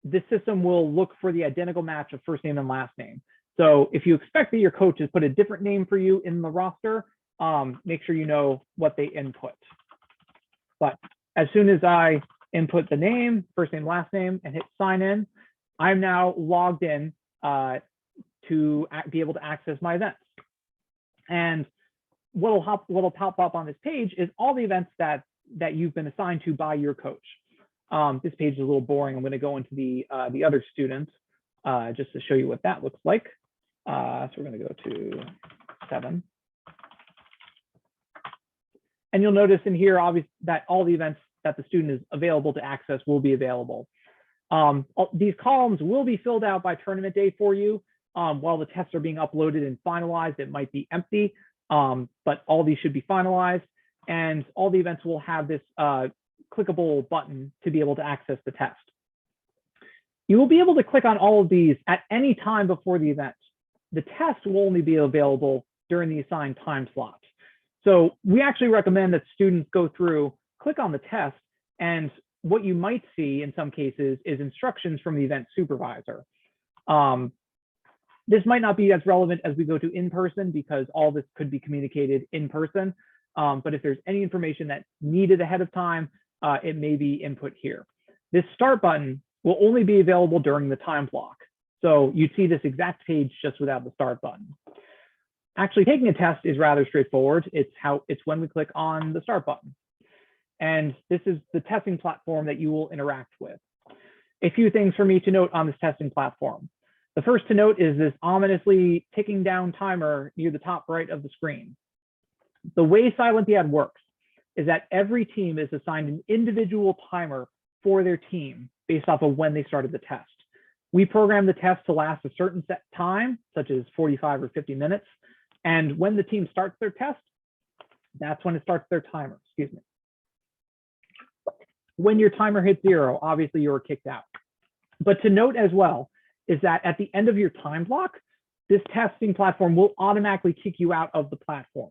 This system will look for the identical match of first name and last name. So if you expect that your coach has put a different name for you in the roster, make sure you know what they input. But as soon as I input the name, first name, last name, and hit sign in, I'm now logged in to be able to access my events. And what'll pop up on this page is all the events that you've been assigned to by your coach. This page is a little boring. I'm going to go into the other students just to show you what that looks like. So we're going to go to 7. And you'll notice in here, obviously, that all the events that the student is available to access will be available. These columns will be filled out by tournament day for you. While the tests are being uploaded and finalized, it might be empty, but all these should be finalized. And all the events will have this clickable button to be able to access the test. You will be able to click on all of these at any time before the event. The test will only be available during the assigned time slot. So we actually recommend that students go through, click on the test, and what you might see in some cases is instructions from the event supervisor. This might not be as relevant as we go to in-person because all this could be communicated in person. But if there's any information that's needed ahead of time, it may be input here. This start button will only be available during the time block. So you'd see this exact page just without the start button. Actually, taking a test is rather straightforward. It's when we click on the start button. And this is the testing platform that you will interact with. A few things for me to note on this testing platform. The first to note is this ominously ticking down timer near the top right of the screen. The way Scilympiad works is that every team is assigned an individual timer for their team based off of when they started the test. We program the test to last a certain set time, such as 45 or 50 minutes. And when the team starts their test, that's when it starts their timer, excuse me. When your timer hits 0, obviously you're kicked out. But to note as well is that at the end of your time block, this testing platform will automatically kick you out of the platform.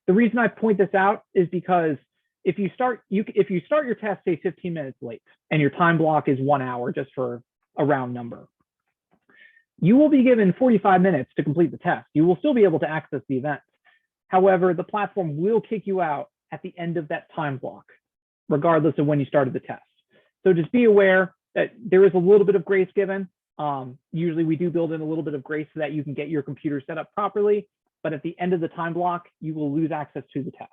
The reason I point this out is because if you start your test, say 15 minutes late, and your time block is 1 hour, just for a round number, you will be given 45 minutes to complete the test. You will still be able to access the event. However, the platform will kick you out at the end of that time block, regardless of when you started the test. So just be aware that there is a little bit of grace given. Usually we do build in a little bit of grace so that you can get your computer set up properly, but at the end of the time block, you will lose access to the test.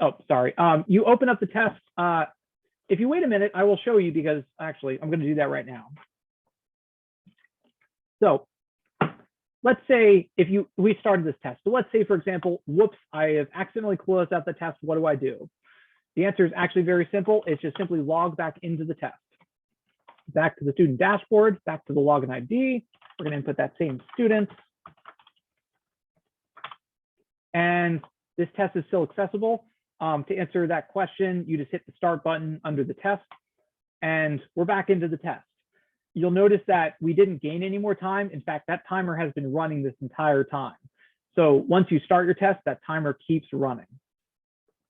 Oh, sorry. You open up the test. If you wait a minute, I will show you because actually I'm going to do that right now. So let's say we started this test. So let's say, for example, whoops, I have accidentally closed out the test. What do I do? The answer is actually very simple. It's just simply log back into the test. Back to the student dashboard, back to the login ID. We're going to input that same student. And this test is still accessible. To answer that question, you just hit the start button under the test, and we're back into the test. You'll notice that we didn't gain any more time. In fact, that timer has been running this entire time. So once you start your test, that timer keeps running.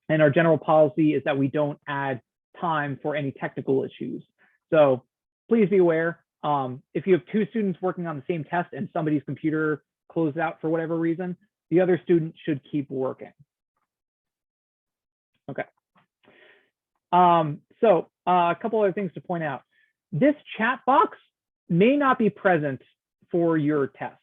And our general policy is that we don't add time for any technical issues. So please be aware, if you have 2 students working on the same test and somebody's computer closed out for whatever reason, the other student should keep working. Okay. So a couple other things to point out. This chat box may not be present for your test.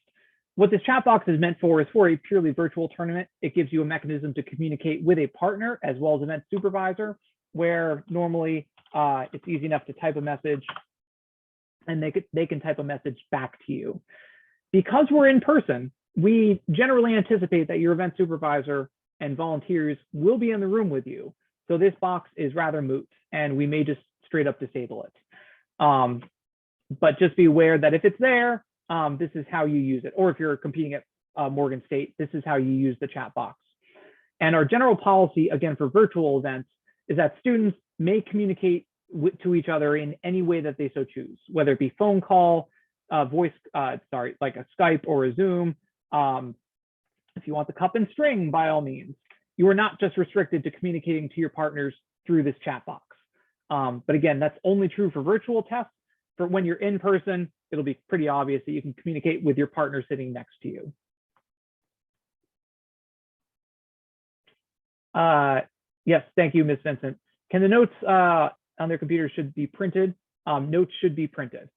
What this chat box is meant for is for a purely virtual tournament. It gives you a mechanism to communicate with a partner as well as event supervisor, where normally it's easy enough to type a message and they can type a message back to you. Because we're in person, we generally anticipate that your event supervisor and volunteers will be in the room with you. So this box is rather moot, and we may just straight up disable it. But just be aware that if it's there, this is how you use it. Or if you're competing at Morgan State, this is how you use the chat box. And our general policy, again, for virtual events, is that students may communicate to each other in any way that they so choose, whether it be phone call, like a Skype or a Zoom. If you want the cup and string, by all means. You are not just restricted to communicating to your partners through this chat box. But again, that's only true for virtual tests. For when you're in person, it'll be pretty obvious that you can communicate with your partner sitting next to you. Yes, thank you, Ms. Vincent. Can the notes on their computer should be printed? Notes should be printed.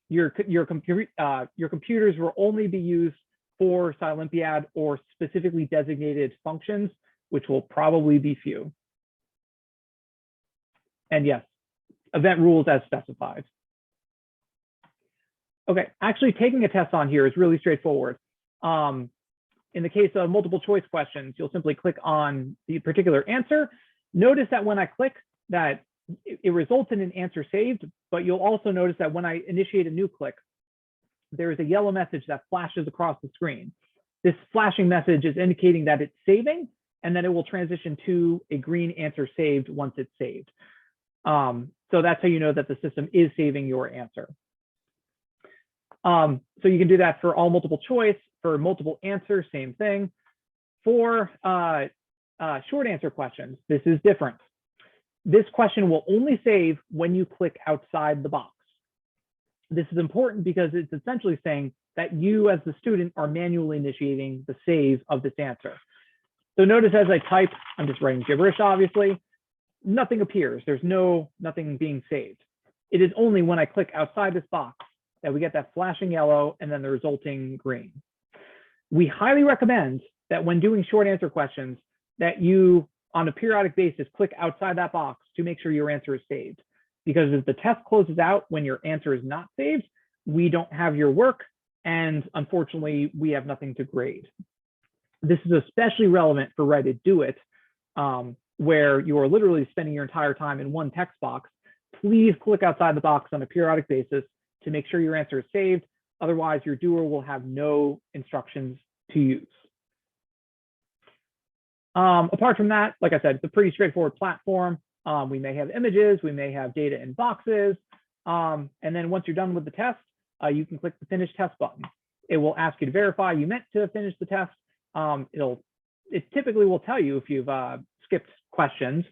Your computers will only be used for Scilympiad or specifically designated functions, which will probably be few. And yes, event rules as specified. Okay, actually taking a test on here is really straightforward. In the case of multiple choice questions, you'll simply click on the particular answer. Notice that when I click that, it results in an answer saved, but you'll also notice that when I initiate a new click, there is a yellow message that flashes across the screen. This flashing message is indicating that it's saving, and then it will transition to a green answer saved once it's saved. So that's how you know that the system is saving your answer. So you can do that for all multiple choice, for multiple answer, same thing. For short answer questions, this is different. This question will only save when you click outside the box. This is important because it's essentially saying that you as the student are manually initiating the save of this answer. So notice as I type, I'm just writing gibberish, obviously, nothing appears. There's nothing being saved. It is only when I click outside this box that we get that flashing yellow and then the resulting green. We highly recommend that when doing short answer questions, that you, on a periodic basis, click outside that box to make sure your answer is saved. Because if the test closes out when your answer is not saved, we don't have your work, and unfortunately, we have nothing to grade. This is especially relevant for Write It, Do It, where you are literally spending your entire time in one text box. Please click outside the box on a periodic basis to make sure your answer is saved. Otherwise, your doer will have no instructions to use. Apart from that, like I said, it's a pretty straightforward platform. We may have images, we may have data in boxes. And then once you're done with the test, you can click the Finish Test button. It will ask you to verify you meant to finish the test. It typically will tell you if you've skipped questions.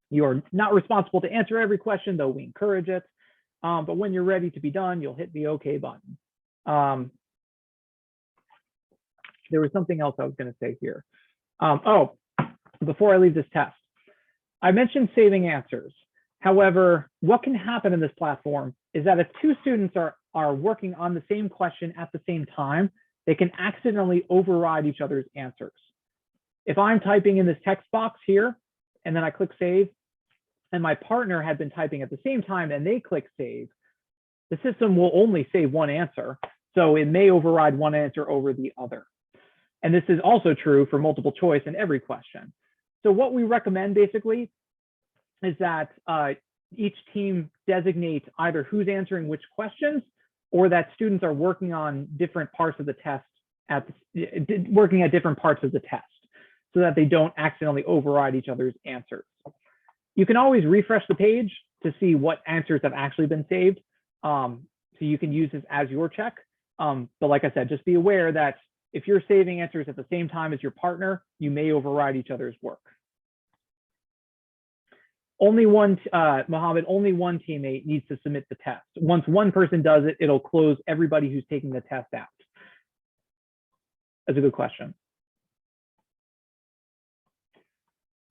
You are not responsible to answer every question, though we encourage it. But when you're ready to be done, you'll hit the OK button. There was something else I was going to say here. Before I leave this test, I mentioned saving answers. However, what can happen in this platform is that if two students are working on the same question at the same time, they can accidentally override each other's answers. If I'm typing in this text box here, and then I click save, and my partner had been typing at the same time and they click save, the system will only save one answer. So it may override one answer over the other. And this is also true for multiple choice in every question. So what we recommend basically is that each team designate either who's answering which questions, or that students are working on different parts of the test, working at different parts of the test, so that they don't accidentally override each other's answers. You can always refresh the page to see what answers have actually been saved. So you can use this as your check. But like I said, just be aware that if you're saving answers at the same time as your partner, you may override each other's work. Mohammed, only one teammate needs to submit the test. Once one person does it, it'll close everybody who's taking the test out. That's a good question.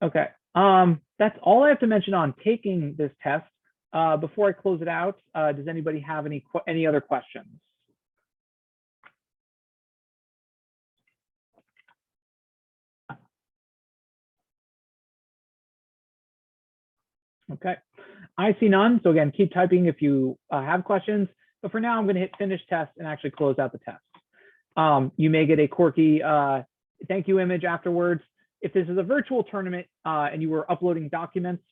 Okay, that's all I have to mention on taking this test. Before I close it out, does anybody have any other questions? Okay, I see none. So again, keep typing if you have questions. But for now, I'm going to hit Finish Test and actually close out the test. You may get a quirky thank you image afterwards. If this is a virtual tournament and you were uploading documents,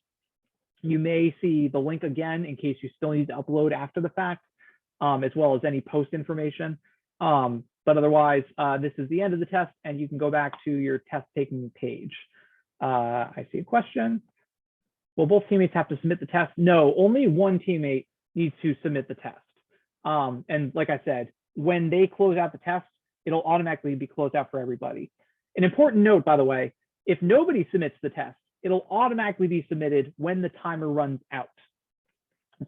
you may see the link again in case you still need to upload after the fact, as well as any post information. But otherwise, this is the end of the test, and you can go back to your test taking page. I see a question. Will both teammates have to submit the test? No, only one teammate needs to submit the test. And like I said, when they close out the test, it'll automatically be closed out for everybody. An important note, by the way, if nobody submits the test, it'll automatically be submitted when the timer runs out.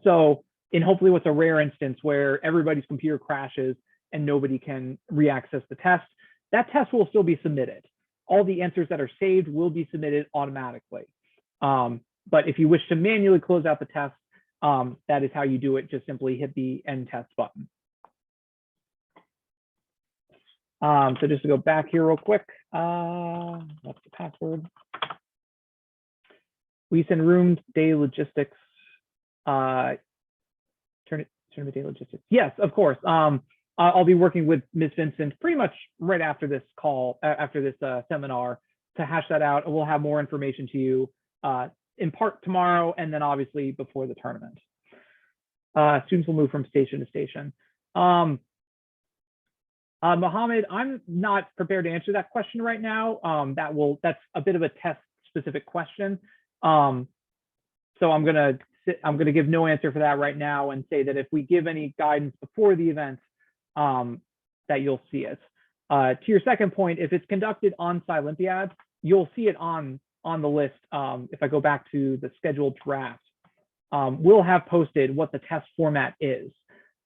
So in hopefully what's a rare instance where everybody's computer crashes and nobody can re-access the test, that test will still be submitted. all the answers that are saved will be submitted automatically. But if you wish to manually close out the test, that is how you do it. Just simply hit the end test button. So just to go back here real quick, what's the password? We send rooms, day logistics, tournament day logistics. Yes, of course. I'll be working with Ms. Vincent pretty much right after this call, after this seminar, to hash that out. And we'll have more information to you in part tomorrow, and then obviously before the tournament. Students will move from station to station. Mohammed, I'm not prepared to answer that question right now. That's a bit of a test specific question. So I'm gonna give no answer for that right now and say that if we give any guidance before the event, that you'll see it. To your second point, if it's conducted on Scilympiad, you'll see it on the list. If I go back to the scheduled draft, we'll have posted what the test format is,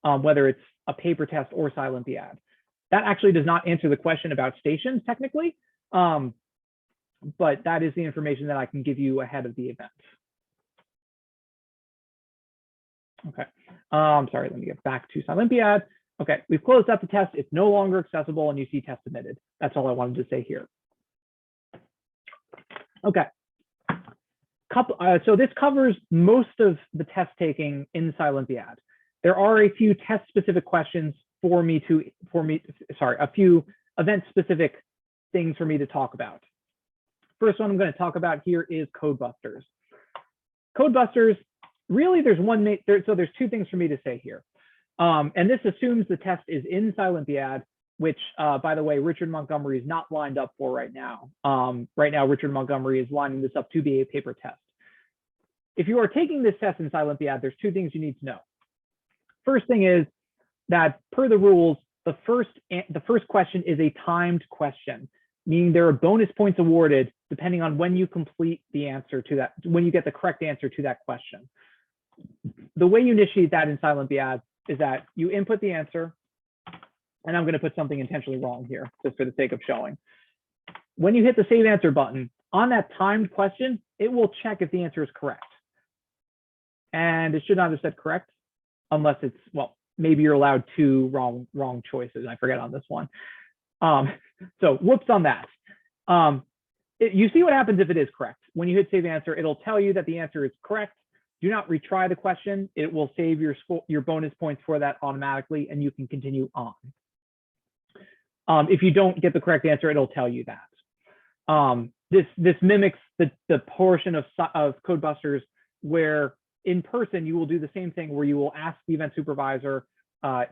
whether it's a paper test or Scilympiad. That actually does not answer the question about stations technically, but that is the information that I can give you ahead of the event. Okay, sorry, let me get back to Scilympiad. Okay, we've closed out the test. It's no longer accessible and you see test submitted. That's all I wanted to say here. Okay, so this covers most of the test taking in Scilympiad. There are a few test specific questions a few event specific things for me to talk about. First one I'm going to talk about here is code busters. Code busters, really there's two things for me to say here. And this assumes the test is in Scilympiad, which by the way, Richard Montgomery is not lined up for right now. Right now, Richard Montgomery is lining this up to be a paper test. If you are taking this test in Scilympiad, there's two things you need to know. First thing is that per the rules, the first question is a timed question, meaning there are bonus points awarded depending on when you complete the answer to that, when you get the correct answer to that question. The way you initiate that in Scilympiad is that you input the answer, and I'm going to put something intentionally wrong here just for the sake of showing. When you hit the save answer button, on that timed question, it will check if the answer is correct. And it should not have said correct unless it's, well, maybe you're allowed two wrong choices. I forget on this one. So whoops on that. You see what happens if it is correct. When you hit save answer, it'll tell you that the answer is correct. Do not retry the question. It will save your bonus points for that automatically, and you can continue on. If you don't get the correct answer, it'll tell you that. This mimics the portion of code busters where in person you will do the same thing, where you will ask the event supervisor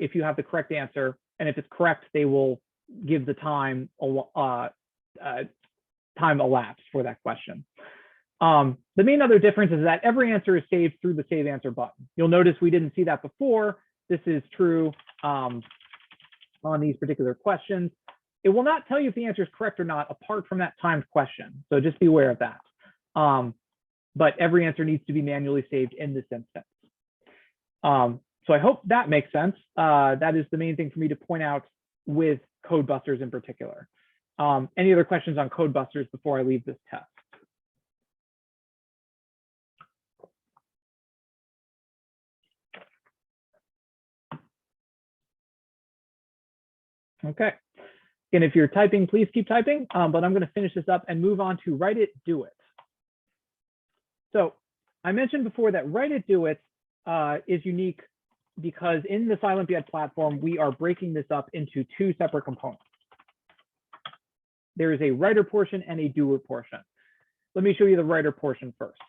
if you have the correct answer, and if it's correct, they will give the time elapsed for that question. The main other difference is that every answer is saved through the save answer button. You'll notice we didn't see that before. This is true on these particular questions. It will not tell you if the answer is correct or not, apart from that timed question. So just be aware of that. But every answer needs to be manually saved in this instance. So I hope that makes sense. That is the main thing for me to point out with code busters in particular. Any other questions on code busters before I leave this test? Okay. And if you're typing, please keep typing, but I'm going to finish this up and move on to write it, do it. So I mentioned before that write it, do it is unique because in the Scilympiad platform, we are breaking this up into two separate components. There is a writer portion and a doer portion. Let me show you the writer portion first.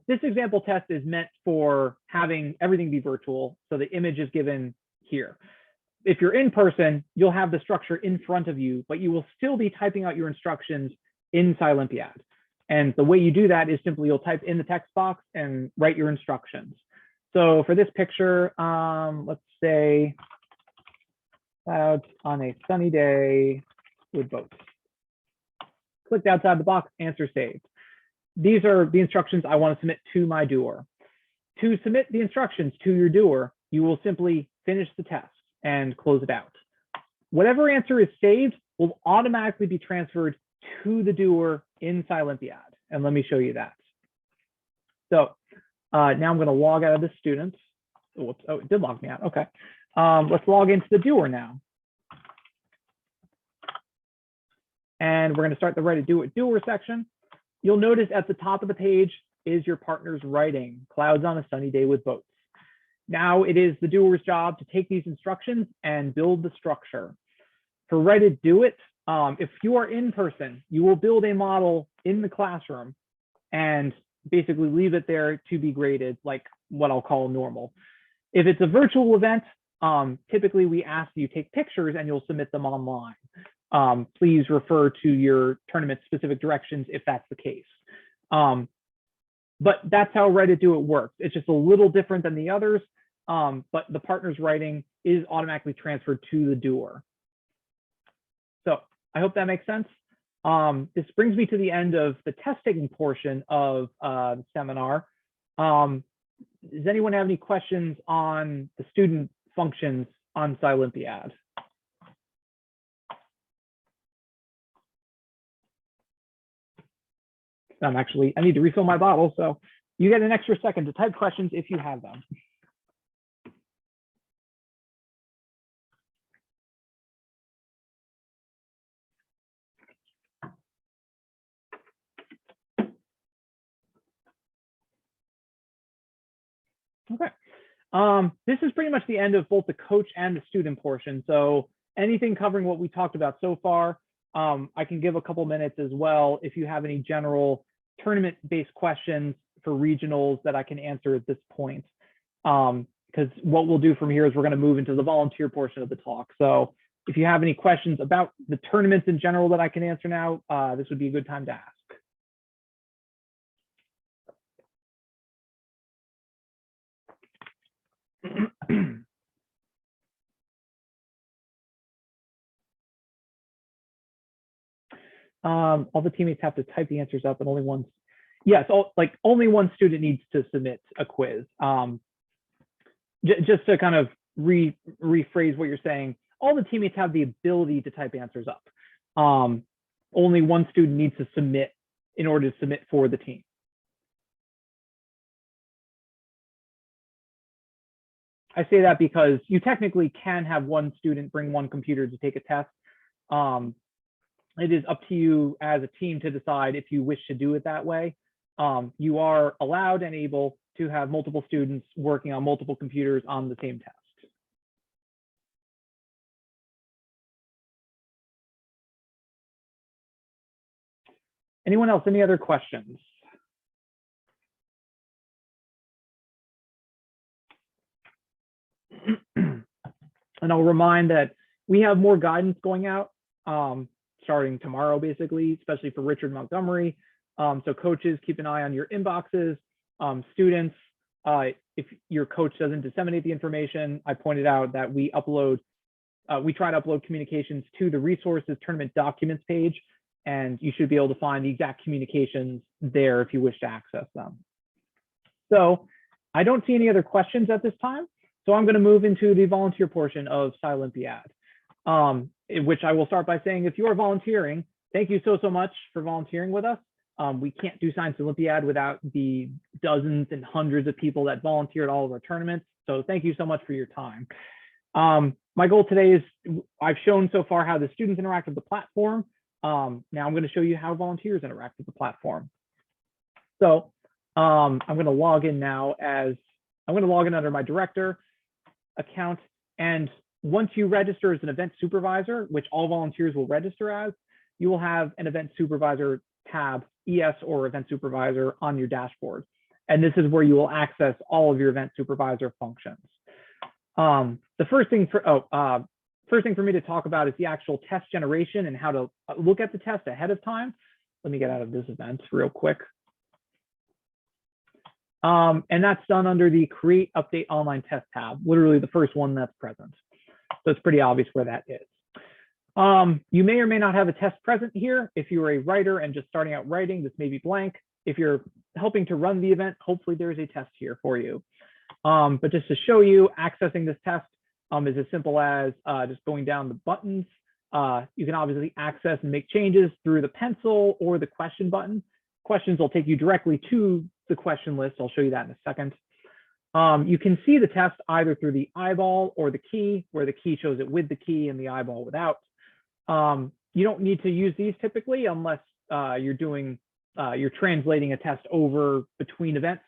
This example test is meant for having everything be virtual, so the image is given here. If you're in person, you'll have the structure in front of you, but you will still be typing out your instructions in Scilympiad. And the way you do that is simply you'll type in the text box and write your instructions. So for this picture, let's say clouds on a sunny day with boats. Clicked outside the box, answer saved. These are the instructions I want to submit to my doer. To submit the instructions to your doer, you will simply finish the test and close it out. Whatever answer is saved will automatically be transferred to the doer in Scilympiad. And let me show you that. So now I'm going to log out of the student. Whoops, oh, it did log me out. Okay. Let's log into the doer now. And we're going to start the Write It doer section. You'll notice at the top of the page is your partner's writing, clouds on a sunny day with boats. Now it is the doer's job to take these instructions and build the structure. For Write It, Do It, if you are in person, you will build a model in the classroom and basically leave it there to be graded, like what I'll call normal. If it's a virtual event, typically we ask you take pictures and you'll submit them online. Please refer to your tournament specific directions if that's the case. But that's how Write It, Do It works. It's just a little different than the others, but the partner's writing is automatically transferred to the doer. So I hope that makes sense. This brings me to the end of the test taking portion of the seminar. Does anyone have any questions on the student functions on Scilympiad? I need to refill my bottle, so you get an extra second to type questions if you have them. Okay. This is pretty much the end of both the coach and the student portion. So anything covering what we talked about so far, I can give a couple minutes as well if you have any general tournament-based questions for regionals that I can answer at this point. Because what we'll do from here is we're going to move into the volunteer portion of the talk. So if you have any questions about the tournaments in general that I can answer now, this would be a good time to ask. All the teammates have to type the answers up and only one. Yes, only one student needs to submit a quiz. Just to kind of rephrase what you're saying, all the teammates have the ability to type answers up. Only one student needs to submit in order to submit for the team. I say that because you technically can have one student bring one computer to take a test. It is up to you as a team to decide if you wish to do it that way. You are allowed and able to have multiple students working on multiple computers on the same test. Anyone else, any other questions? And I'll remind that we have more guidance going out starting tomorrow, basically, especially for Richard Montgomery. So coaches, keep an eye on your inboxes. Students, if your coach doesn't disseminate the information, I pointed out that we try to upload communications to the resources tournament documents page, and you should be able to find the exact communications there if you wish to access them. So I don't see any other questions at this time. So I'm going to move into the volunteer portion of Scilympiad, in which I will start by saying, if you are volunteering, thank you so much for volunteering with us. We can't do Science Olympiad without the dozens and hundreds of people that volunteer at all of our tournaments. So thank you so much for your time. My goal today is, I've shown so far how the students interact with the platform. Now I'm going to show you how volunteers interact with the platform. So I'm going to log in now under my director account. And once you register as an event supervisor, which all volunteers will register as, you will have an event supervisor tab, ES or event supervisor, on your dashboard. And this is where you will access all of your event supervisor functions. The first thing for me to talk about is the actual test generation and how to look at the test ahead of time. Let me get out of this event real quick. And that's done under the Create Update Online Test tab, literally the first one that's present. So it's pretty obvious where that is. You may or may not have a test present here. If you're a writer and just starting out writing, this may be blank. If you're helping to run the event, hopefully there's a test here for you. But just to show you, accessing this test is as simple as just going down the buttons You can obviously access and make changes through the pencil or the question button. Questions will take you directly to the question list. I'll show you that in a second. You can see the test either through the eyeball or the key, where the key shows it with the key and the eyeball without. You don't need to use these typically unless you're translating a test over between events.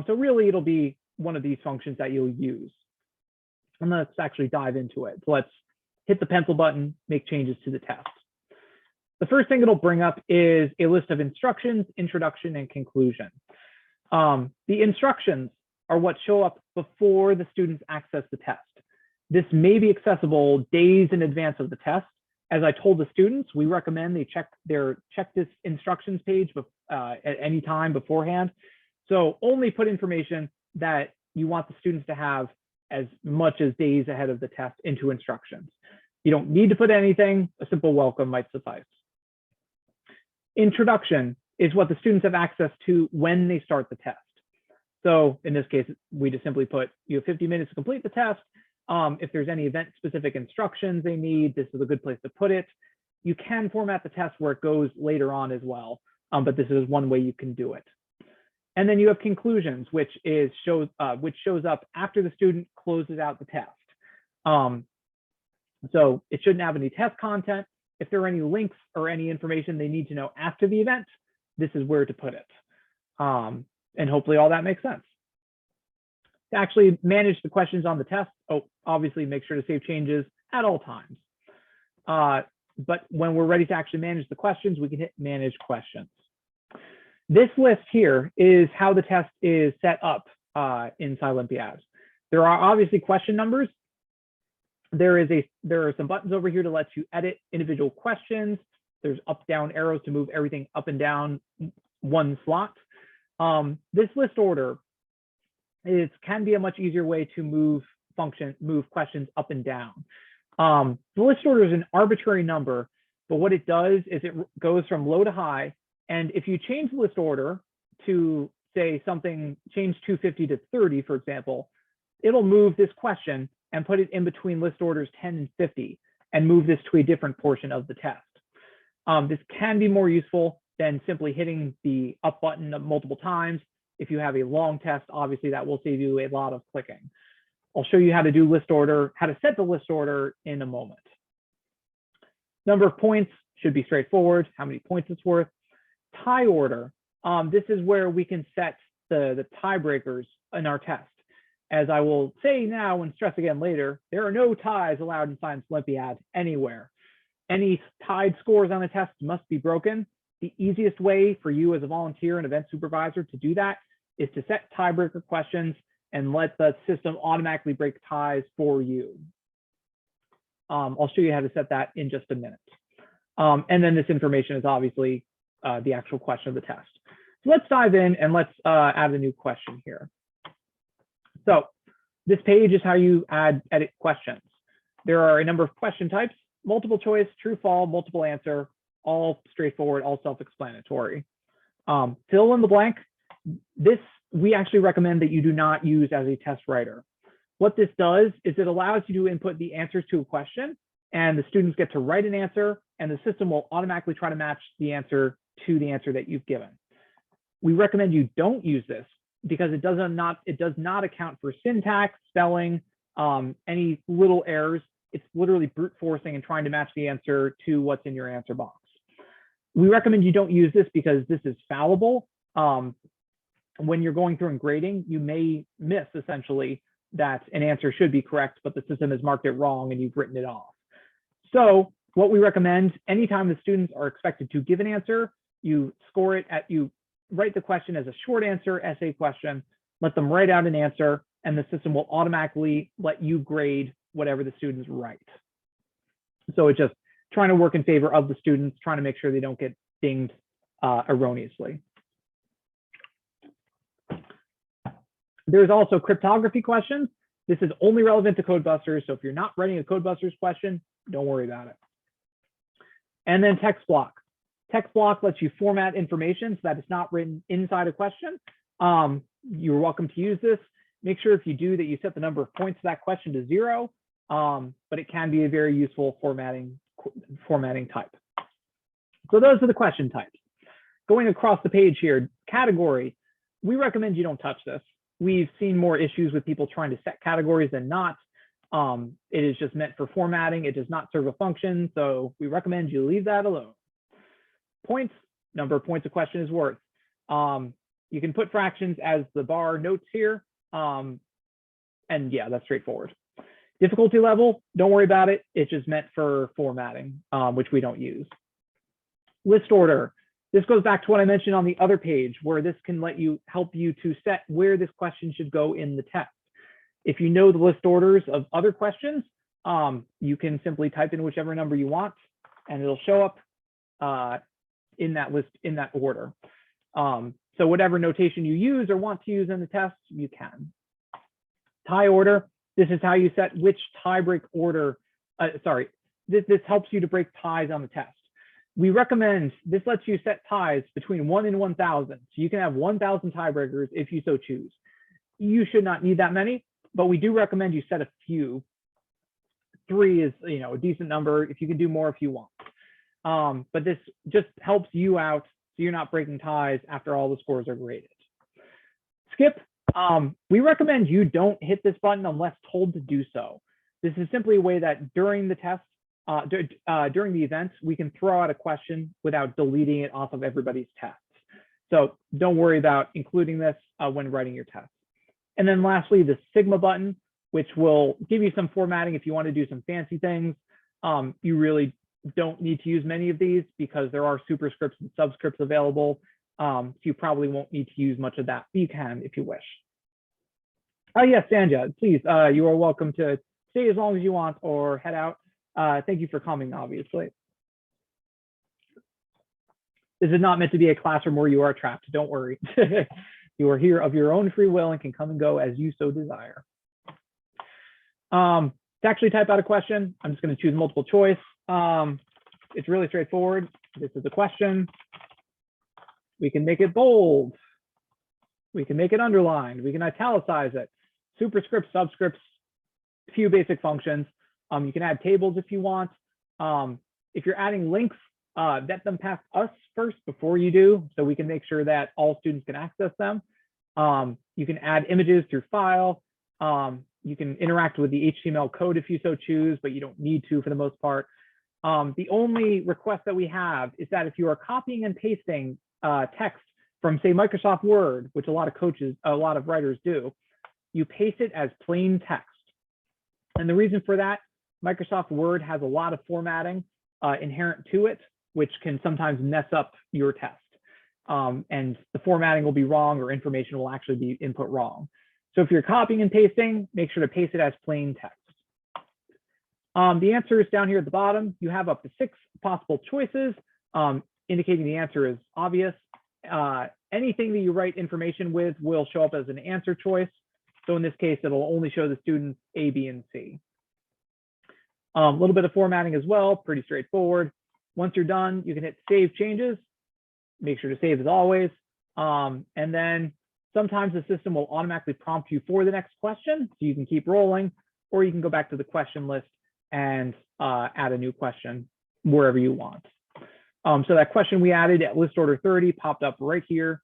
So really it'll be one of these functions that you'll use. And let's actually dive into it. So let's hit the pencil button, make changes to the test. The first thing it'll bring up is a list of instructions, introduction, and conclusion. The instructions are what show up before the students access the test. This may be accessible days in advance of the test. As I told the students, we recommend they check this instructions page at any time beforehand. So only put information that you want the students to have as much as days ahead of the test into instructions. You don't need to put anything, a simple welcome might suffice. Introduction is what the students have access to when they start the test. So in this case, we just simply put, you have 50 minutes to complete the test. If there's any event-specific instructions they need, this is a good place to put it. You can format the test where it goes later on as well, but this is one way you can do it. And then you have conclusions, which shows up after the student closes out the test. So it shouldn't have any test content. If there are any links or any information they need to know after the event, this is where to put it. And hopefully all that makes sense. To actually manage the questions on the test, obviously make sure to save changes at all times. But when we're ready to actually manage the questions, we can hit manage questions. This list here is how the test is set up in Scilympiad. There are obviously question numbers. There are some buttons over here to let you edit individual questions. There's up, down arrows to move everything up and down one slot. This list order can be a much easier way to move questions up and down. The list order is an arbitrary number, but what it does is it goes from low to high. And if you change the list order to say change 250 to 30, for example, it'll move this question and put it in between list orders 10 and 50 and move this to a different portion of the test. This can be more useful than simply hitting the up button multiple times. If you have a long test, obviously that will save you a lot of clicking. I'll show you how to do how to set the list order in a moment. Number of points should be straightforward, how many points it's worth. Tie order, this is where we can set the tiebreakers in our test. As I will say now and stress again later, there are no ties allowed in Science Olympiad anywhere. Any tied scores on a test must be broken. The easiest way for you as a volunteer and event supervisor to do that is to set tiebreaker questions and let the system automatically break ties for you. I'll show you how to set that in just a minute. And then this information is obviously the actual question of the test. So let's dive in and let's add a new question here. So this page is how you edit questions. There are a number of question types: multiple choice, true, false, multiple answer, all straightforward, all self-explanatory. Fill in the blank. This we actually recommend that you do not use as a test writer. What this does is it allows you to input the answers to a question, and the students get to write an answer, and the system will automatically try to match the answer to the answer that you've given. We recommend you don't use this because it does not account for syntax, spelling, any little errors. It's literally brute forcing and trying to match the answer to what's in your answer box. We recommend you don't use this because this is fallible. When you're going through and grading, you may miss essentially that an answer should be correct, but the system has marked it wrong and you've written it off. So what we recommend, anytime the students are expected to give an answer, you score it you write the question as a short answer essay question, let them write out an answer, and the system will automatically let you grade whatever the students write. So it's just trying to work in favor of the students, trying to make sure they don't get dinged erroneously. There's also cryptography questions. This is only relevant to Codebusters, so if you're not writing a Codebusters question, don't worry about it. And then text block. Text block lets you format information so that it's not written inside a question. You're welcome to use this. Make sure if you do that you set the number of points to that question to 0, but it can be a very useful formatting formatting type. So those are the question types. Going across the page here, category, we recommend you don't touch this. We've seen more issues with people trying to set categories than not. It is just meant for formatting. It does not serve a function, so we recommend you leave that alone. Points, number of points a question is worth. You can put fractions as the bar notes here. And yeah, that's straightforward. Difficulty level, don't worry about it. It's just meant for formatting, which we don't use. List order. This goes back to what I mentioned on the other page, where this can help you to set where this question should go in the text. If you know the list orders of other questions, you can simply type in whichever number you want, and it'll show up in that list, in that order. So whatever notation you use or want to use in the test, you can. Tie order, this is how you set which tie break order, this helps you to break ties on the test. We recommend, this lets you set ties between 1 and 1,000. So you can have 1,000 tiebreakers if you so choose. You should not need that many, but we do recommend you set a few. 3 is, a decent number if you can do more if you want. But this just helps you out so you're not breaking ties after all the scores are graded. Skip, we recommend you don't hit this button unless told to do so. This is simply a way that during the test, during the event, we can throw out a question without deleting it off of everybody's tests. So don't worry about including this when writing your test. And then lastly, the Sigma button, which will give you some formatting if you want to do some fancy things. You really don't need to use many of these because there are superscripts and subscripts available. So you probably won't need to use much of that, but you can if you wish. Oh yes, Sanja, please, you are welcome to stay as long as you want or head out. Thank you for coming, obviously. This is not meant to be a classroom where you are trapped. Don't worry. You are here of your own free will and can come and go as you so desire. To actually type out a question, I'm just going to choose multiple choice. It's really straightforward. This is a question. We can make it bold. We can make it underlined. We can italicize it. Superscripts, subscripts, few basic functions. You can add tables if you want. If you're adding links, vet them past us first before you do, so we can make sure that all students can access them. You can add images through file. You can interact with the HTML code if you so choose, but you don't need to for the most part. The only request that we have is that if you are copying and pasting text from, say, Microsoft Word, which a lot of writers do, you paste it as plain text. And the reason for that, Microsoft Word has a lot of formatting inherent to it, which can sometimes mess up your test. And the formatting will be wrong or information will actually be input wrong. So if you're copying and pasting, make sure to paste it as plain text. The answer is down here at the bottom. You have up to 6 possible choices, indicating the answer is obvious. Anything that you write information with will show up as an answer choice. So in this case, it'll only show the students A, B, and C. A little bit of formatting as well, pretty straightforward. Once you're done, you can hit Save Changes. Make sure to save as always. And then sometimes the system will automatically prompt you for the next question, so you can keep rolling, or you can go back to the question list and add a new question wherever you want. So that question we added at list order 30 popped up right here.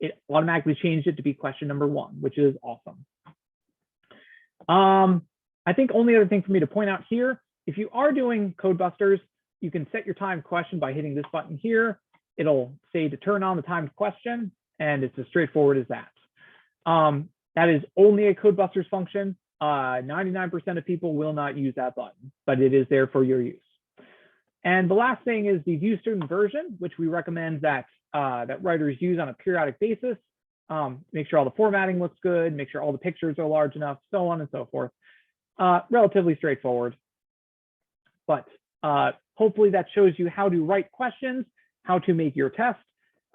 It automatically changed it to be question number 1, which is awesome. I think only other thing for me to point out here, if you are doing Codebusters, you can set your timed question by hitting this button here. It'll say to turn on the timed question, and it's as straightforward as that. That is only a Codebusters function. 99% of people will not use that button, but it is there for your use. And the last thing is the view student version, which we recommend that writers use on a periodic basis. Make sure all the formatting looks good, make sure all the pictures are large enough, so on and so forth. Relatively straightforward, but hopefully that shows you how to write questions, how to make your test.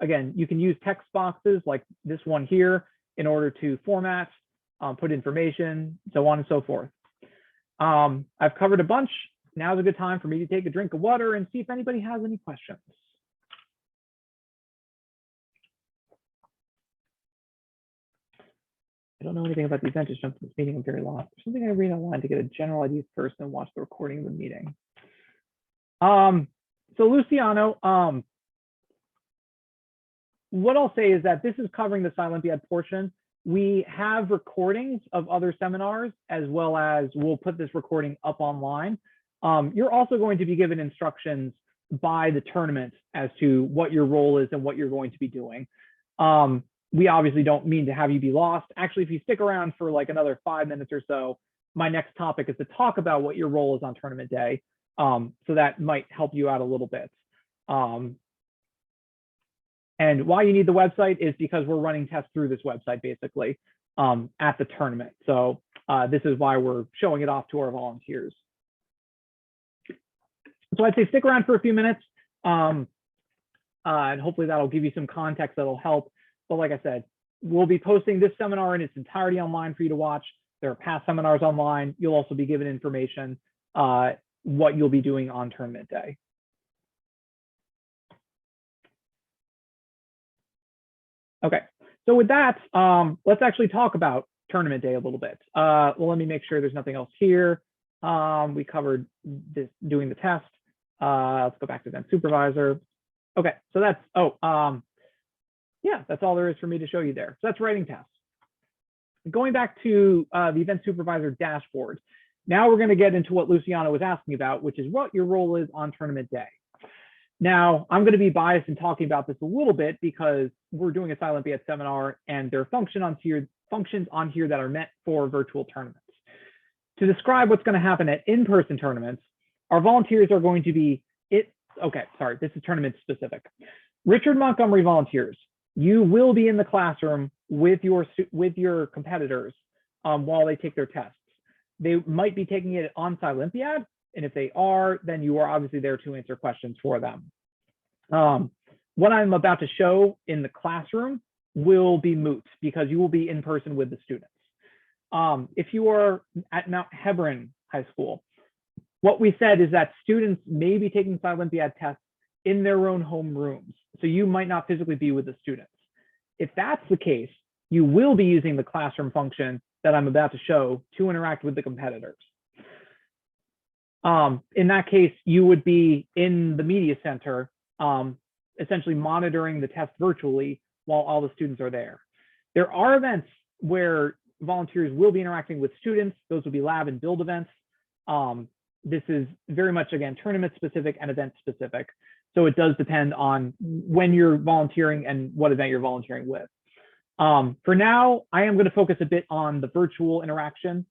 Again, you can use text boxes like this one here in order to format, put information, so on and so forth. I've covered a bunch. Now's a good time for me to take a drink of water and see if anybody has any questions. I don't know anything about the event. Just jumped to this meeting. I'm very lost. There's something I read online to get a general idea first and watch the recording of the meeting. So Luciano, what I'll say is that this is covering the Scilympiad portion. We have recordings of other seminars, as well as we'll put this recording up online. You're also going to be given instructions by the tournament as to what your role is and what you're going to be doing. We obviously don't mean to have you be lost. Actually, if you stick around for like another 5 minutes or so, my next topic is to talk about what your role is on tournament day. So that might help you out a little bit. And why you need the website is because we're running tests through this website basically at the tournament. So this is why we're showing it off to our volunteers. So I'd say stick around for a few minutes and hopefully that'll give you some context that'll help. But like I said, we'll be posting this seminar in its entirety online for you to watch. There are past seminars online. You'll also be given information what you'll be doing on tournament day. Okay, so with that, let's actually talk about tournament day a little bit. Well, let me make sure there's nothing else here. We covered this doing the test. Let's go back to event supervisor. Okay, so that's, yeah, that's all there is for me to show you there. So that's writing tests. Going back to the event supervisor dashboard. Now we're gonna get into what Luciano was asking about, which is what your role is on tournament day. Now, I'm going to be biased in talking about this a little bit because we're doing a Scilympiad seminar and there are functions on here that are meant for virtual tournaments. To describe what's going to happen at in-person tournaments, our volunteers are going to be, okay, sorry, this is tournament specific. Richard Montgomery volunteers, you will be in the classroom with your competitors while they take their tests. They might be taking it on Scilympiad, and if they are, then you are obviously there to answer questions for them. What I'm about to show in the classroom will be moot because you will be in person with the students. If you are at Mount Hebron High School, what we said is that students may be taking Scilympiad tests in their own home rooms. So you might not physically be with the students. If that's the case, you will be using the classroom function that I'm about to show to interact with the competitors. In that case, you would be in the media center, essentially monitoring the test virtually while all the students are there. There are events where volunteers will be interacting with students. Those will be lab and build events. This is very much, again, tournament specific and event specific. So it does depend on when you're volunteering and what event you're volunteering with. For now, I am going to focus a bit on the virtual interaction,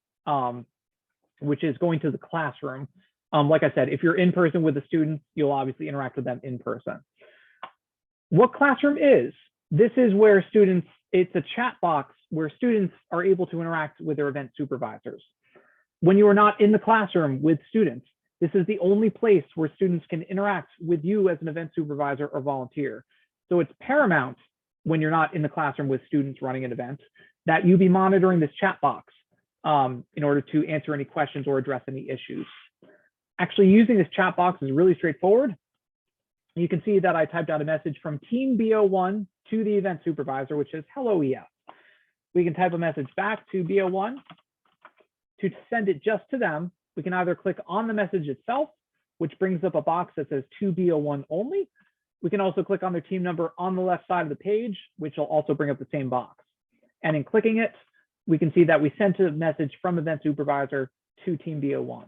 which is going to the classroom. Like I said, if you're in person with the students, you'll obviously interact with them in person. What Classroom is, this is where students, it's a chat box where students are able to interact with their event supervisors. When you are not in the classroom with students, this is the only place where students can interact with you as an event supervisor or volunteer. So it's paramount when you're not in the classroom with students running an event that you be monitoring this chat box in order to answer any questions or address any issues. Actually, using this chat box is really straightforward. You can see that I typed out a message from Team BO1 to the event supervisor, which is hello EF. We can type a message back to BO1 to send it just to them. We can either click on the message itself, which brings up a box that says to BO1 only. We can also click on their team number on the left side of the page, which will also bring up the same box. And in clicking it, we can see that we sent a message from event supervisor to Team BO1.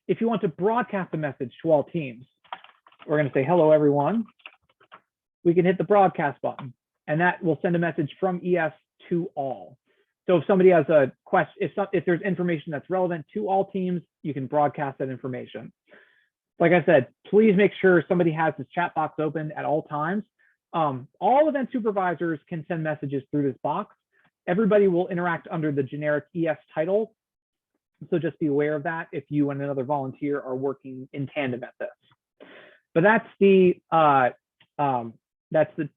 If you want to broadcast a message to all teams, we're going to say, hello, everyone. We can hit the broadcast button, and that will send a message from ES to all. So if somebody has a question, if there's information that's relevant to all teams, you can broadcast that information. Like I said, please make sure somebody has this chat box open at all times. All event supervisors can send messages through this box. Everybody will interact under the generic ES title. So just be aware of that if you and another volunteer are working in tandem at this. But that's the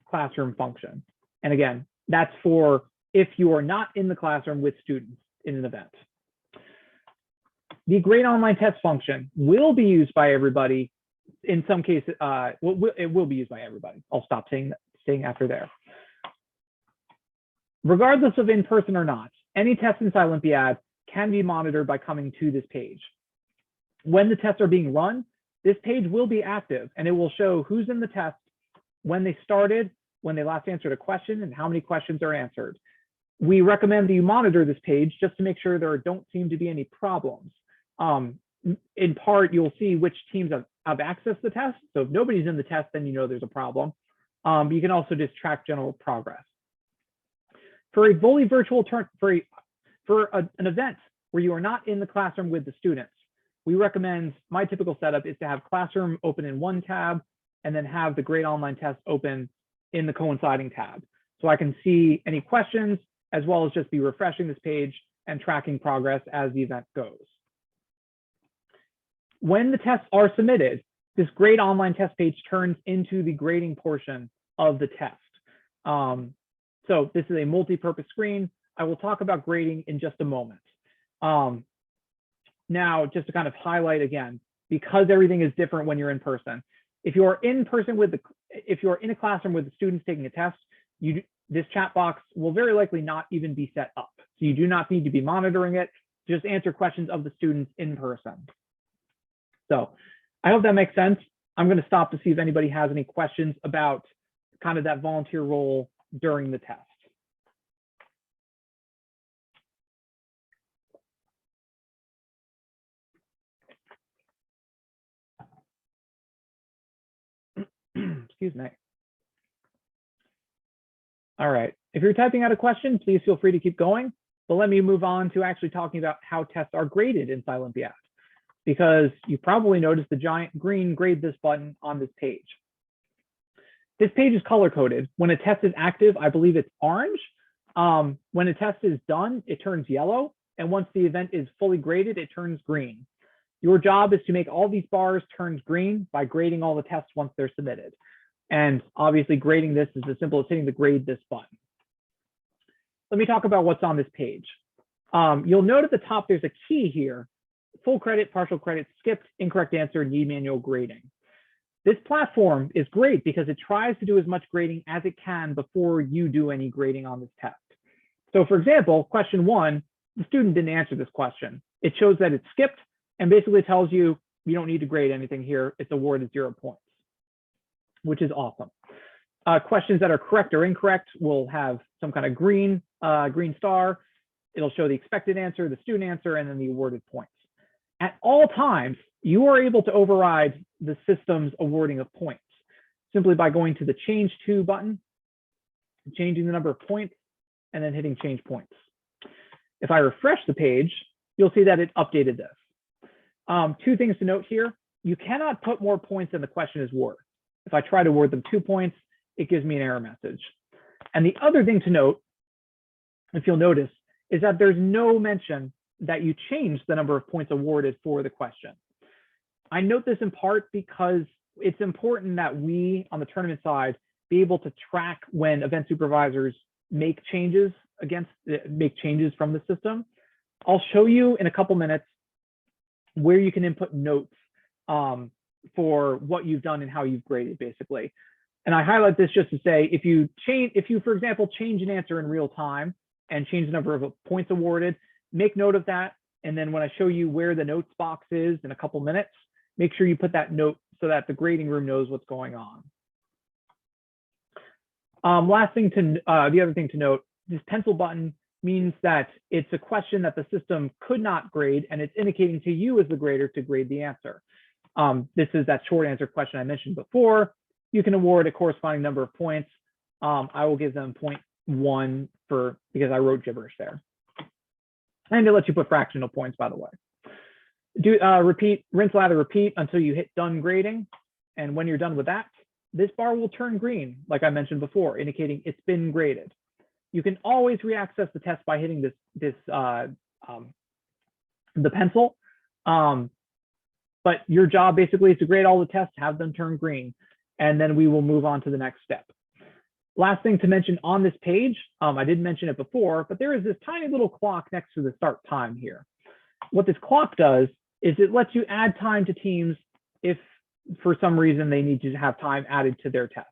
classroom function. And again, that's for if you are not in the classroom with students in an event. The Grade Online Test function will be used by everybody. In some cases, it will be used by everybody. I'll stop saying after there. Regardless of in person or not, any test in Scilympiad can be monitored by coming to this page. When the tests are being run, this page will be active and it will show who's in the test, when they started, when they last answered a question, and how many questions are answered. We recommend that you monitor this page just to make sure there don't seem to be any problems. In part, you'll see which teams have accessed the test. So if nobody's in the test, then you know there's a problem. You can also just track general progress. For a fully virtual turn, for an event where you are not in the classroom with the students, we recommend, my typical setup is to have classroom open in one tab and then have the grade online test open in the coinciding tab. So I can see any questions as well as just be refreshing this page and tracking progress as the event goes. When the tests are submitted, this grade online test page turns into the grading portion of the test. So this is a multi-purpose screen. I will talk about grading in just a moment. Now, just to kind of highlight again, because everything is different when you're in person. If you're in person if you're in a classroom with the students taking a test, this chat box will very likely not even be set up. So you do not need to be monitoring it. Just answer questions of the students in person. So I hope that makes sense. I'm going to stop to see if anybody has any questions about kind of that volunteer role during the test. Excuse me. All right. If you're typing out a question, please feel free to keep going. But let me move on to actually talking about how tests are graded in Scilympiad, because you probably noticed the giant green grade this button on this page. This page is color coded. When a test is active, I believe it's orange. When a test is done, it turns yellow. And once the event is fully graded, it turns green. Your job is to make all these bars turn green by grading all the tests once they're submitted. And obviously grading this is as simple as hitting the grade this button. Let me talk about what's on this page. You'll note at the top, there's a key here: full credit, partial credit, skipped, incorrect answer, need manual grading. This platform is great because it tries to do as much grading as it can before you do any grading on this test. So for example, question 1, the student didn't answer this question. It shows that it's skipped and basically tells you you don't need to grade anything here. It's awarded 0 points, which is awesome. Questions that are correct or incorrect will have some kind of green star. It'll show the expected answer, the student answer, and then the awarded points. At all times, you are able to override the system's awarding of points simply by going to the change to button, changing the number of points, and then hitting change points. If I refresh the page, you'll see that it updated this. 2 things to note here: you cannot put more points than the question is worth. If I try to award them 2 points, it gives me an error message. And the other thing to note, if you'll notice, is that there's no mention that you change the number of points awarded for the question. I note this in part because it's important that we, on the tournament side, be able to track when event supervisors make changes from the system. I'll show you in a couple minutes where you can input notes for what you've done and how you've graded, basically. And I highlight this just to say, if you, for example, change an answer in real time and change the number of points awarded, make note of that. And then when I show you where the notes box is in a couple minutes, make sure you put that note so that the grading room knows what's going on. The other thing to note, this pencil button means that it's a question that the system could not grade, and it's indicating to you as the grader to grade the answer. This is that short answer question I mentioned before. You can award a corresponding number of points. I will give them 0.1 because I wrote gibberish there. And it lets you put fractional points, by the way. Rinse, lather, repeat until you hit done grading. And when you're done with that, this bar will turn green, like I mentioned before, indicating it's been graded. You can always re-access the test by hitting the pencil. But your job basically is to grade all the tests, have them turn green, and then we will move on to the next step. Last thing to mention on this page, I didn't mention it before, but there is this tiny little clock next to the start time here. What this clock does is it lets you add time to teams if for some reason they need to have time added to their test.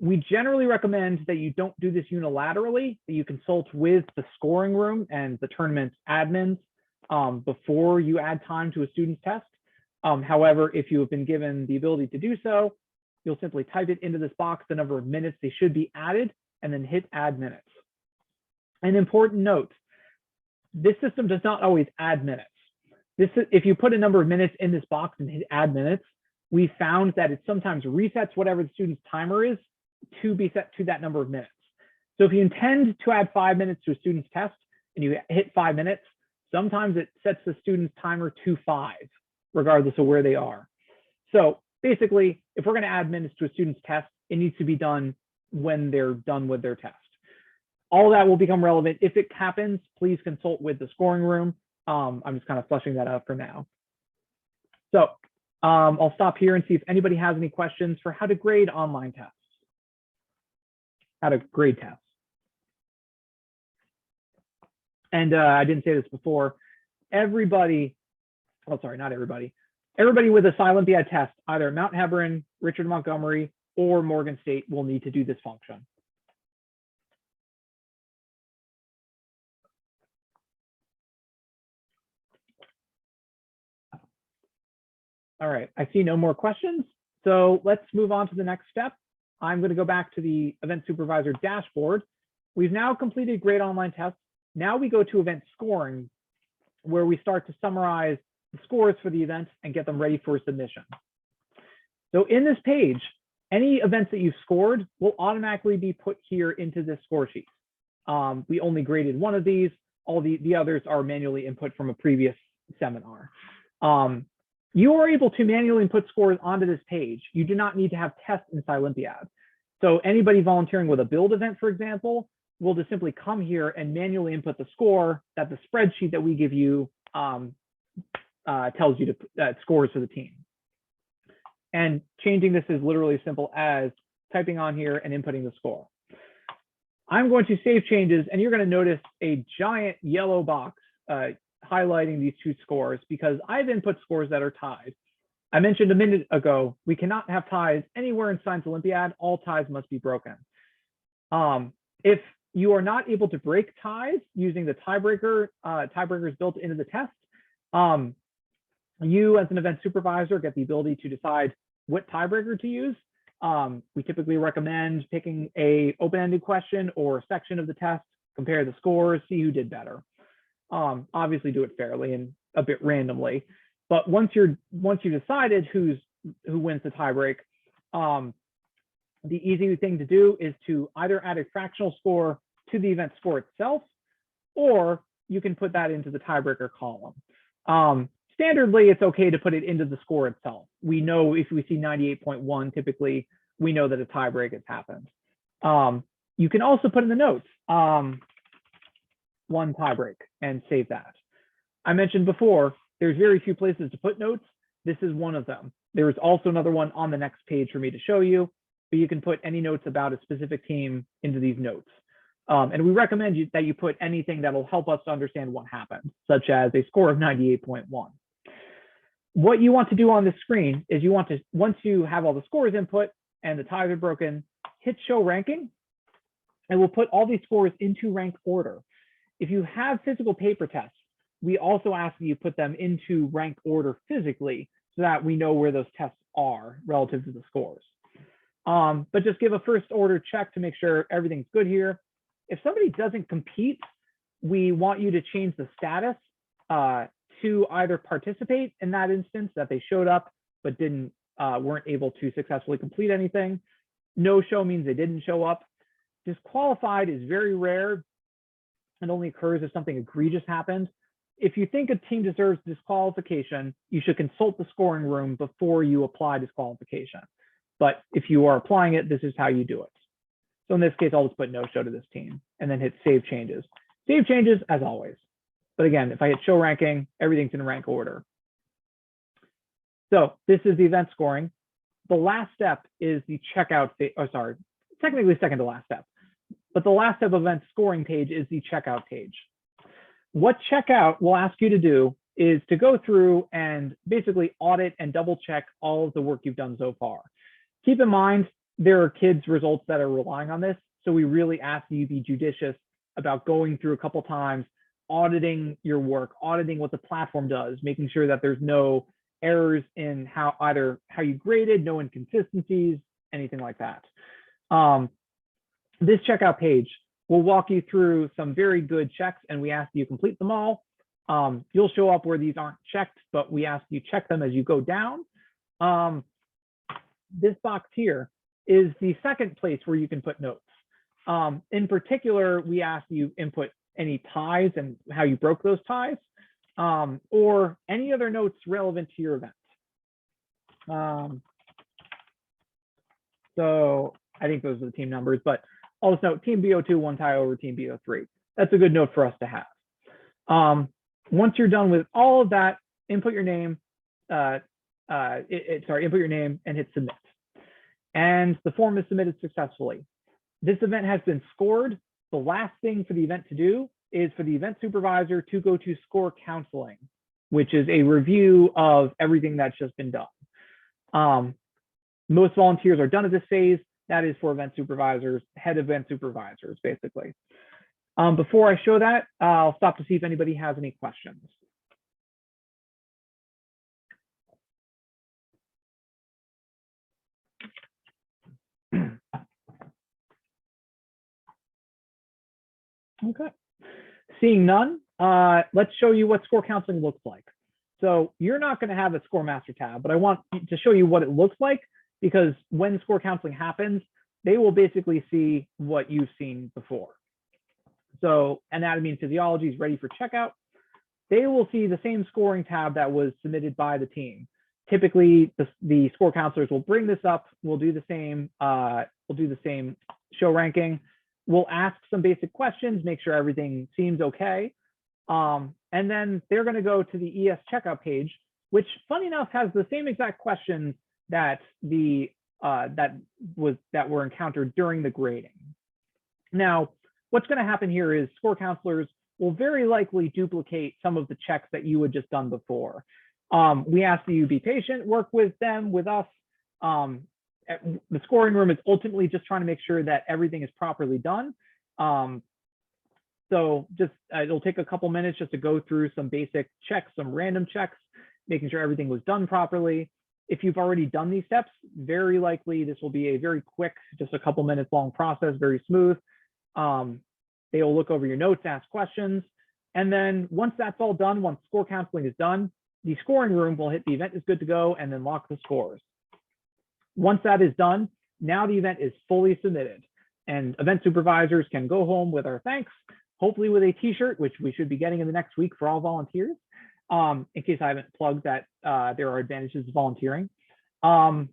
We generally recommend that you don't do this unilaterally, that you consult with the scoring room and the tournament admins before you add time to a student's test. However, if you have been given the ability to do so, you'll simply type it into this box, the number of minutes they should be added, and then hit add minutes. An important note, this system does not always add minutes. If you put a number of minutes in this box and hit add minutes, we found that it sometimes resets whatever the student's timer is to be set to that number of minutes. So if you intend to add 5 minutes to a student's test and you hit 5 minutes, sometimes it sets the student's timer to 5, regardless of where they are. So basically, if we're going to add minutes to a student's test, it needs to be done when they're done with their test. All that will become relevant. If it happens, please consult with the scoring room. I'm just kind of fleshing that out for now. So I'll stop here and see if anybody has any questions for how to grade online tests, how to grade tests. And I didn't say this before, everybody, oh, sorry, not everybody. Everybody with a Scilympiad test, either Mount Hebron, Richard Montgomery, or Morgan State will need to do this function. All right, I see no more questions. So let's move on to the next step. I'm going to go back to the event supervisor dashboard. We've now completed grade online tests. Now we go to event scoring, where we start to summarize the scores for the event and get them ready for submission. So in this page, any events that you've scored will automatically be put here into this score sheet. We only graded one of these. All the others are manually input from a previous seminar. You are able to manually input scores onto this page. You do not need to have tests in Scilympiad. So anybody volunteering with a build event, for example, will just simply come here and manually input the score that the spreadsheet that we give you tells you to scores for the team. And changing this is literally as simple as typing on here and inputting the score. I'm going to save changes, and you're going to notice a giant yellow box highlighting these two scores because I've input scores that are tied. I mentioned a minute ago, we cannot have ties anywhere in Science Olympiad. All ties must be broken. If you are not able to break ties using the tiebreakers built into the test, you as an event supervisor get the ability to decide what tiebreaker to use. We typically recommend picking a open-ended question or section of the test, compare the scores, see who did better. Obviously do it fairly and a bit randomly. But once you've decided who wins the tiebreak, the easy thing to do is to either add a fractional score to the event score itself, or you can put that into the tiebreaker column. Standardly, it's okay to put it into the score itself. We know if we see 98.1, typically we know that a tiebreak has happened. You can also put in the notes, one tiebreak, and save that. I mentioned before, there's very few places to put notes. This is one of them. There's also another one on the next page for me to show you, but you can put any notes about a specific team into these notes. And we recommend that you put anything that will help us to understand what happened, such as a score of 98.1. What you want to do on the screen is you want to, once you have all the scores input and the ties are broken, hit show ranking, and we'll put all these scores into rank order. If you have physical paper tests, we also ask that you put them into rank order physically so that we know where those tests are relative to the scores. But just give a first order check to make sure everything's good here. If somebody doesn't compete, we want you to change the status to either participate in that instance, that they showed up but weren't able to successfully complete anything. No show means they didn't show up. Disqualified is very rare. It only occurs if something egregious happened. If you think a team deserves disqualification, you should consult the scoring room before you apply disqualification. But if you are applying it, this is how you do it. So in this case, I'll just put no show to this team and then hit save changes. Save changes as always. But again, if I hit show ranking, everything's in rank order. So this is the event scoring. The last step is the checkout phase. Oh, sorry, technically second to last step. But the last step of event scoring page is the checkout page. What checkout will ask you to do is to go through and basically audit and double check all of the work you've done so far. Keep in mind, there are kids' results that are relying on this. So we really ask you to be judicious about going through a couple times, auditing your work, auditing what the platform does, making sure that there's no errors in either how you graded, no inconsistencies, anything like that. This checkout page will walk you through some very good checks, and we ask you complete them all. You'll show up where these aren't checked, but we ask you check them as you go down. This box here is the second place where you can put notes. In particular, we ask you input any ties and how you broke those ties, or any other notes relevant to your event. So I think those are the team numbers, but also note team BO2, 1 tie over team BO3. That's a good note for us to have. Once you're done with all of that, input your name, input your name and hit submit. And the form is submitted successfully. This event has been scored. The last thing for the event to do is for the event supervisor to go to score counseling, which is a review of everything that's just been done. Most volunteers are done at this phase. That is for event supervisors, head event supervisors, basically. Before I show that, I'll stop to see if anybody has any questions. Okay, seeing none, let's show you what score counseling looks like. So you're not going to have a score master tab, but I want to show you what it looks like, because when score counseling happens, they will basically see what you've seen before. So anatomy and physiology is ready for checkout. They will see the same scoring tab that was submitted by the team. Typically, the score counselors will bring this up. We'll do the same. We'll do the same show ranking. We'll ask some basic questions, make sure everything seems okay. And then they're going to go to the ES checkout page, which, funny enough, has the same exact questions that were encountered during the grading. Now, what's going to happen here is score counselors will very likely duplicate some of the checks that you had just done before. We ask that you be patient, work with them, with us. The scoring room is ultimately just trying to make sure that everything is properly done. So just it'll take a couple minutes just to go through some basic checks, some random checks, making sure everything was done properly. If you've already done these steps, very likely this will be a very quick, just a couple minutes long process, very smooth. They will look over your notes, ask questions. And then once that's all done, once score counseling is done, the scoring room will hit the event is good to go and then lock the scores. Once that is done, now the event is fully submitted and event supervisors can go home with our thanks, hopefully with a t-shirt, which we should be getting in the next week for all volunteers. In case I haven't plugged that there are advantages of volunteering. And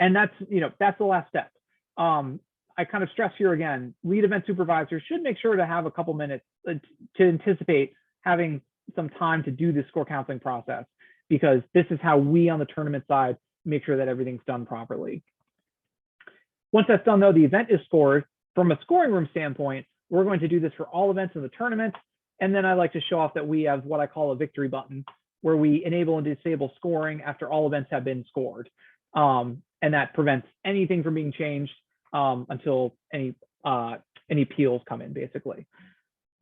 that's the last step. I kind of stress here again, lead event supervisors should make sure to have a couple minutes to anticipate having some time to do this score counseling process, because this is how we on the tournament side make sure that everything's done properly. Once that's done though, the event is scored. From a scoring room standpoint, we're going to do this for all events in the tournament. And then I like to show off that we have what I call a victory button, where we enable and disable scoring after all events have been scored. And that prevents anything from being changed until any appeals come in, basically.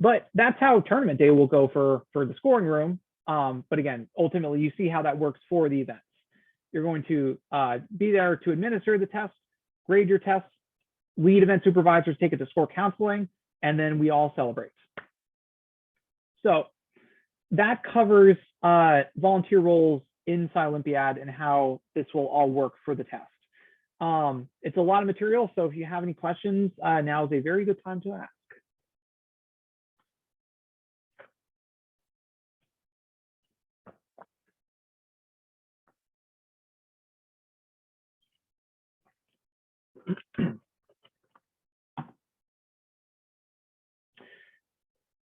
But that's how tournament day will go for the scoring room. But again, ultimately, you see how that works for the events. You're going to be there to administer the test, grade your tests, lead event supervisors take it to score counseling, and then we all celebrate. So that covers volunteer roles in Scilympiad and how this will all work for the test. It's a lot of material, so if you have any questions, now is a very good time to ask.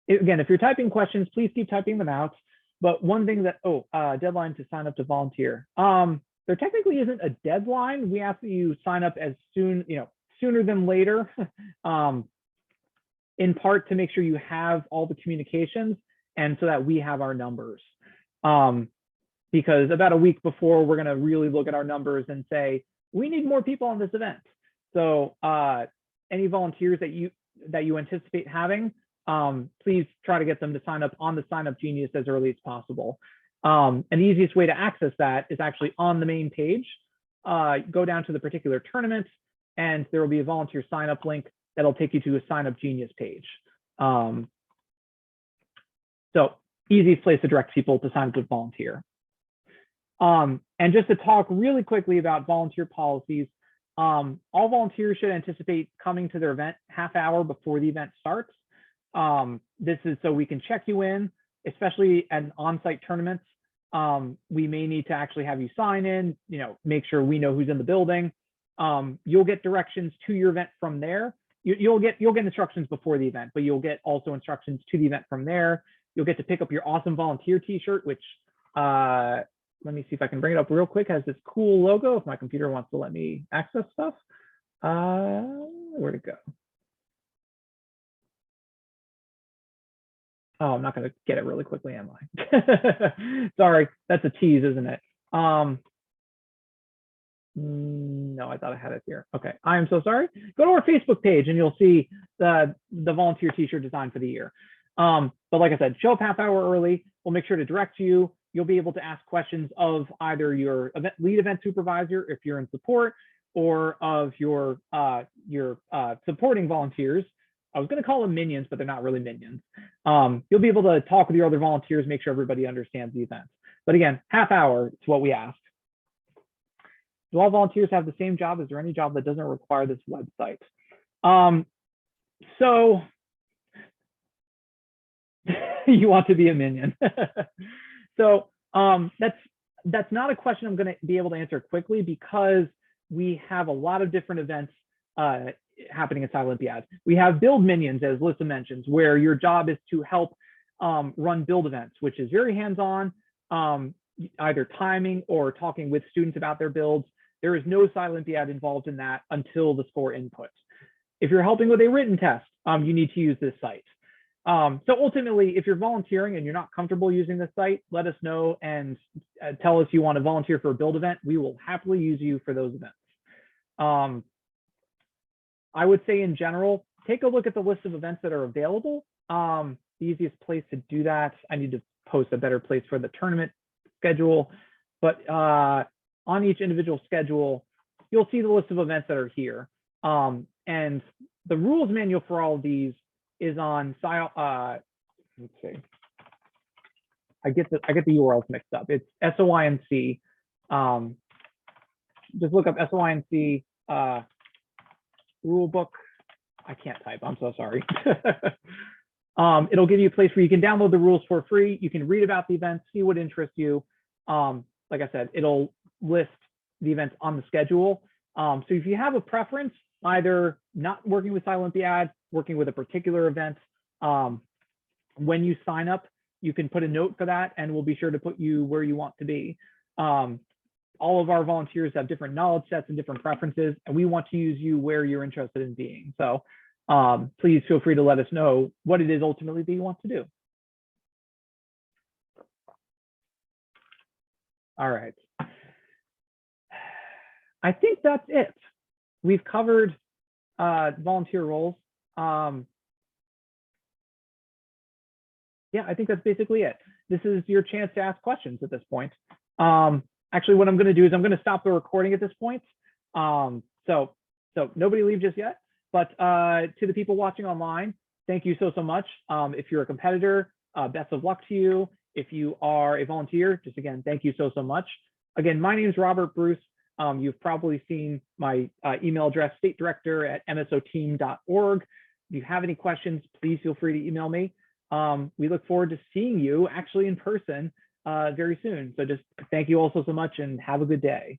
Again, if you're typing questions, please keep typing them out. But one thing that, deadline to sign up to volunteer. There technically isn't a deadline. We ask that you sign up as soon, sooner than later, in part to make sure you have all the communications and so that we have our numbers. Because about a week before, we're going to really look at our numbers and say, we need more people on this event. So any volunteers that you anticipate having, please try to get them to sign up on the Sign Up Genius as early as possible. And the easiest way to access that is actually on the main page. Go down to the particular tournament, and there will be a volunteer sign up link that'll take you to a Sign Up Genius page. So easiest place to direct people to sign up to volunteer. And just to talk really quickly about volunteer policies, all volunteers should anticipate coming to their event half hour before the event starts. This is so we can check you in, especially at on-site tournaments. We may need to actually have you sign in, make sure we know who's in the building. You'll get directions to your event from there. You'll get instructions before the event, but you'll get also instructions to the event from there. You'll get to pick up your awesome volunteer t-shirt, which let me see if I can bring it up real quick. It has this cool logo if my computer wants to let me access stuff. Where'd it go? Oh, I'm not going to get it really quickly, am I? Sorry, that's a tease, isn't it? No, I thought I had it here. Okay, I am so sorry. Go to our Facebook page and you'll see the volunteer t-shirt design for the year. But like I said, show up half hour early. We'll make sure to direct you. You'll be able to ask questions of either your lead event supervisor if you're in support, or of your supporting volunteers. I was going to call them minions, but they're not really minions. You'll be able to talk with your other volunteers, make sure everybody understands the event. But again, half hour is what we ask. Do all volunteers have the same job? Is there any job that doesn't require this website? So you want to be a minion. So that's not a question I'm going to be able to answer quickly, because we have a lot of different events happening at Scilympiad. We have build minions, as Lisa mentions, where your job is to help run build events, which is very hands-on, either timing or talking with students about their builds. There is no Scilympiad involved in that until the score input. If you're helping with a written test, you need to use this site. So ultimately, if you're volunteering and you're not comfortable using this site, let us know and tell us you want to volunteer for a build event. We will happily use you for those events. I would say in general, take a look at the list of events that are available. The easiest place to do that, I need to post a better place for the tournament schedule, but on each individual schedule, you'll see the list of events that are here. And the rules manual for all of these is on let's see. I get the URLs mixed up. It's SOINC. Just look up SOINC rule book. I can't type. I'm so sorry. It'll give you a place where you can download the rules for free. You can read about the events, see what interests you. Like I said, it'll list the events on the schedule. So if you have a preference, either not working with Scilympiad, working with a particular event, when you sign up, you can put a note for that, and we'll be sure to put you where you want to be. All of our volunteers have different knowledge sets and different preferences, and we want to use you where you're interested in being. So please feel free to let us know what it is ultimately that you want to do. All right. I think that's it. We've covered volunteer roles. Yeah, I think that's basically it. This is your chance to ask questions at this point. Actually, what I'm going to do is I'm going to stop the recording at this point. So nobody leave just yet. But to the people watching online, thank you so much. If you're a competitor, best of luck to you. If you are a volunteer, just again, thank you so much. Again, my name is Robert Bruce. You've probably seen my email address, statedirector@msoteam.org. If you have any questions, please feel free to email me. We look forward to seeing you actually in person very soon. So just thank you all so much and have a good day.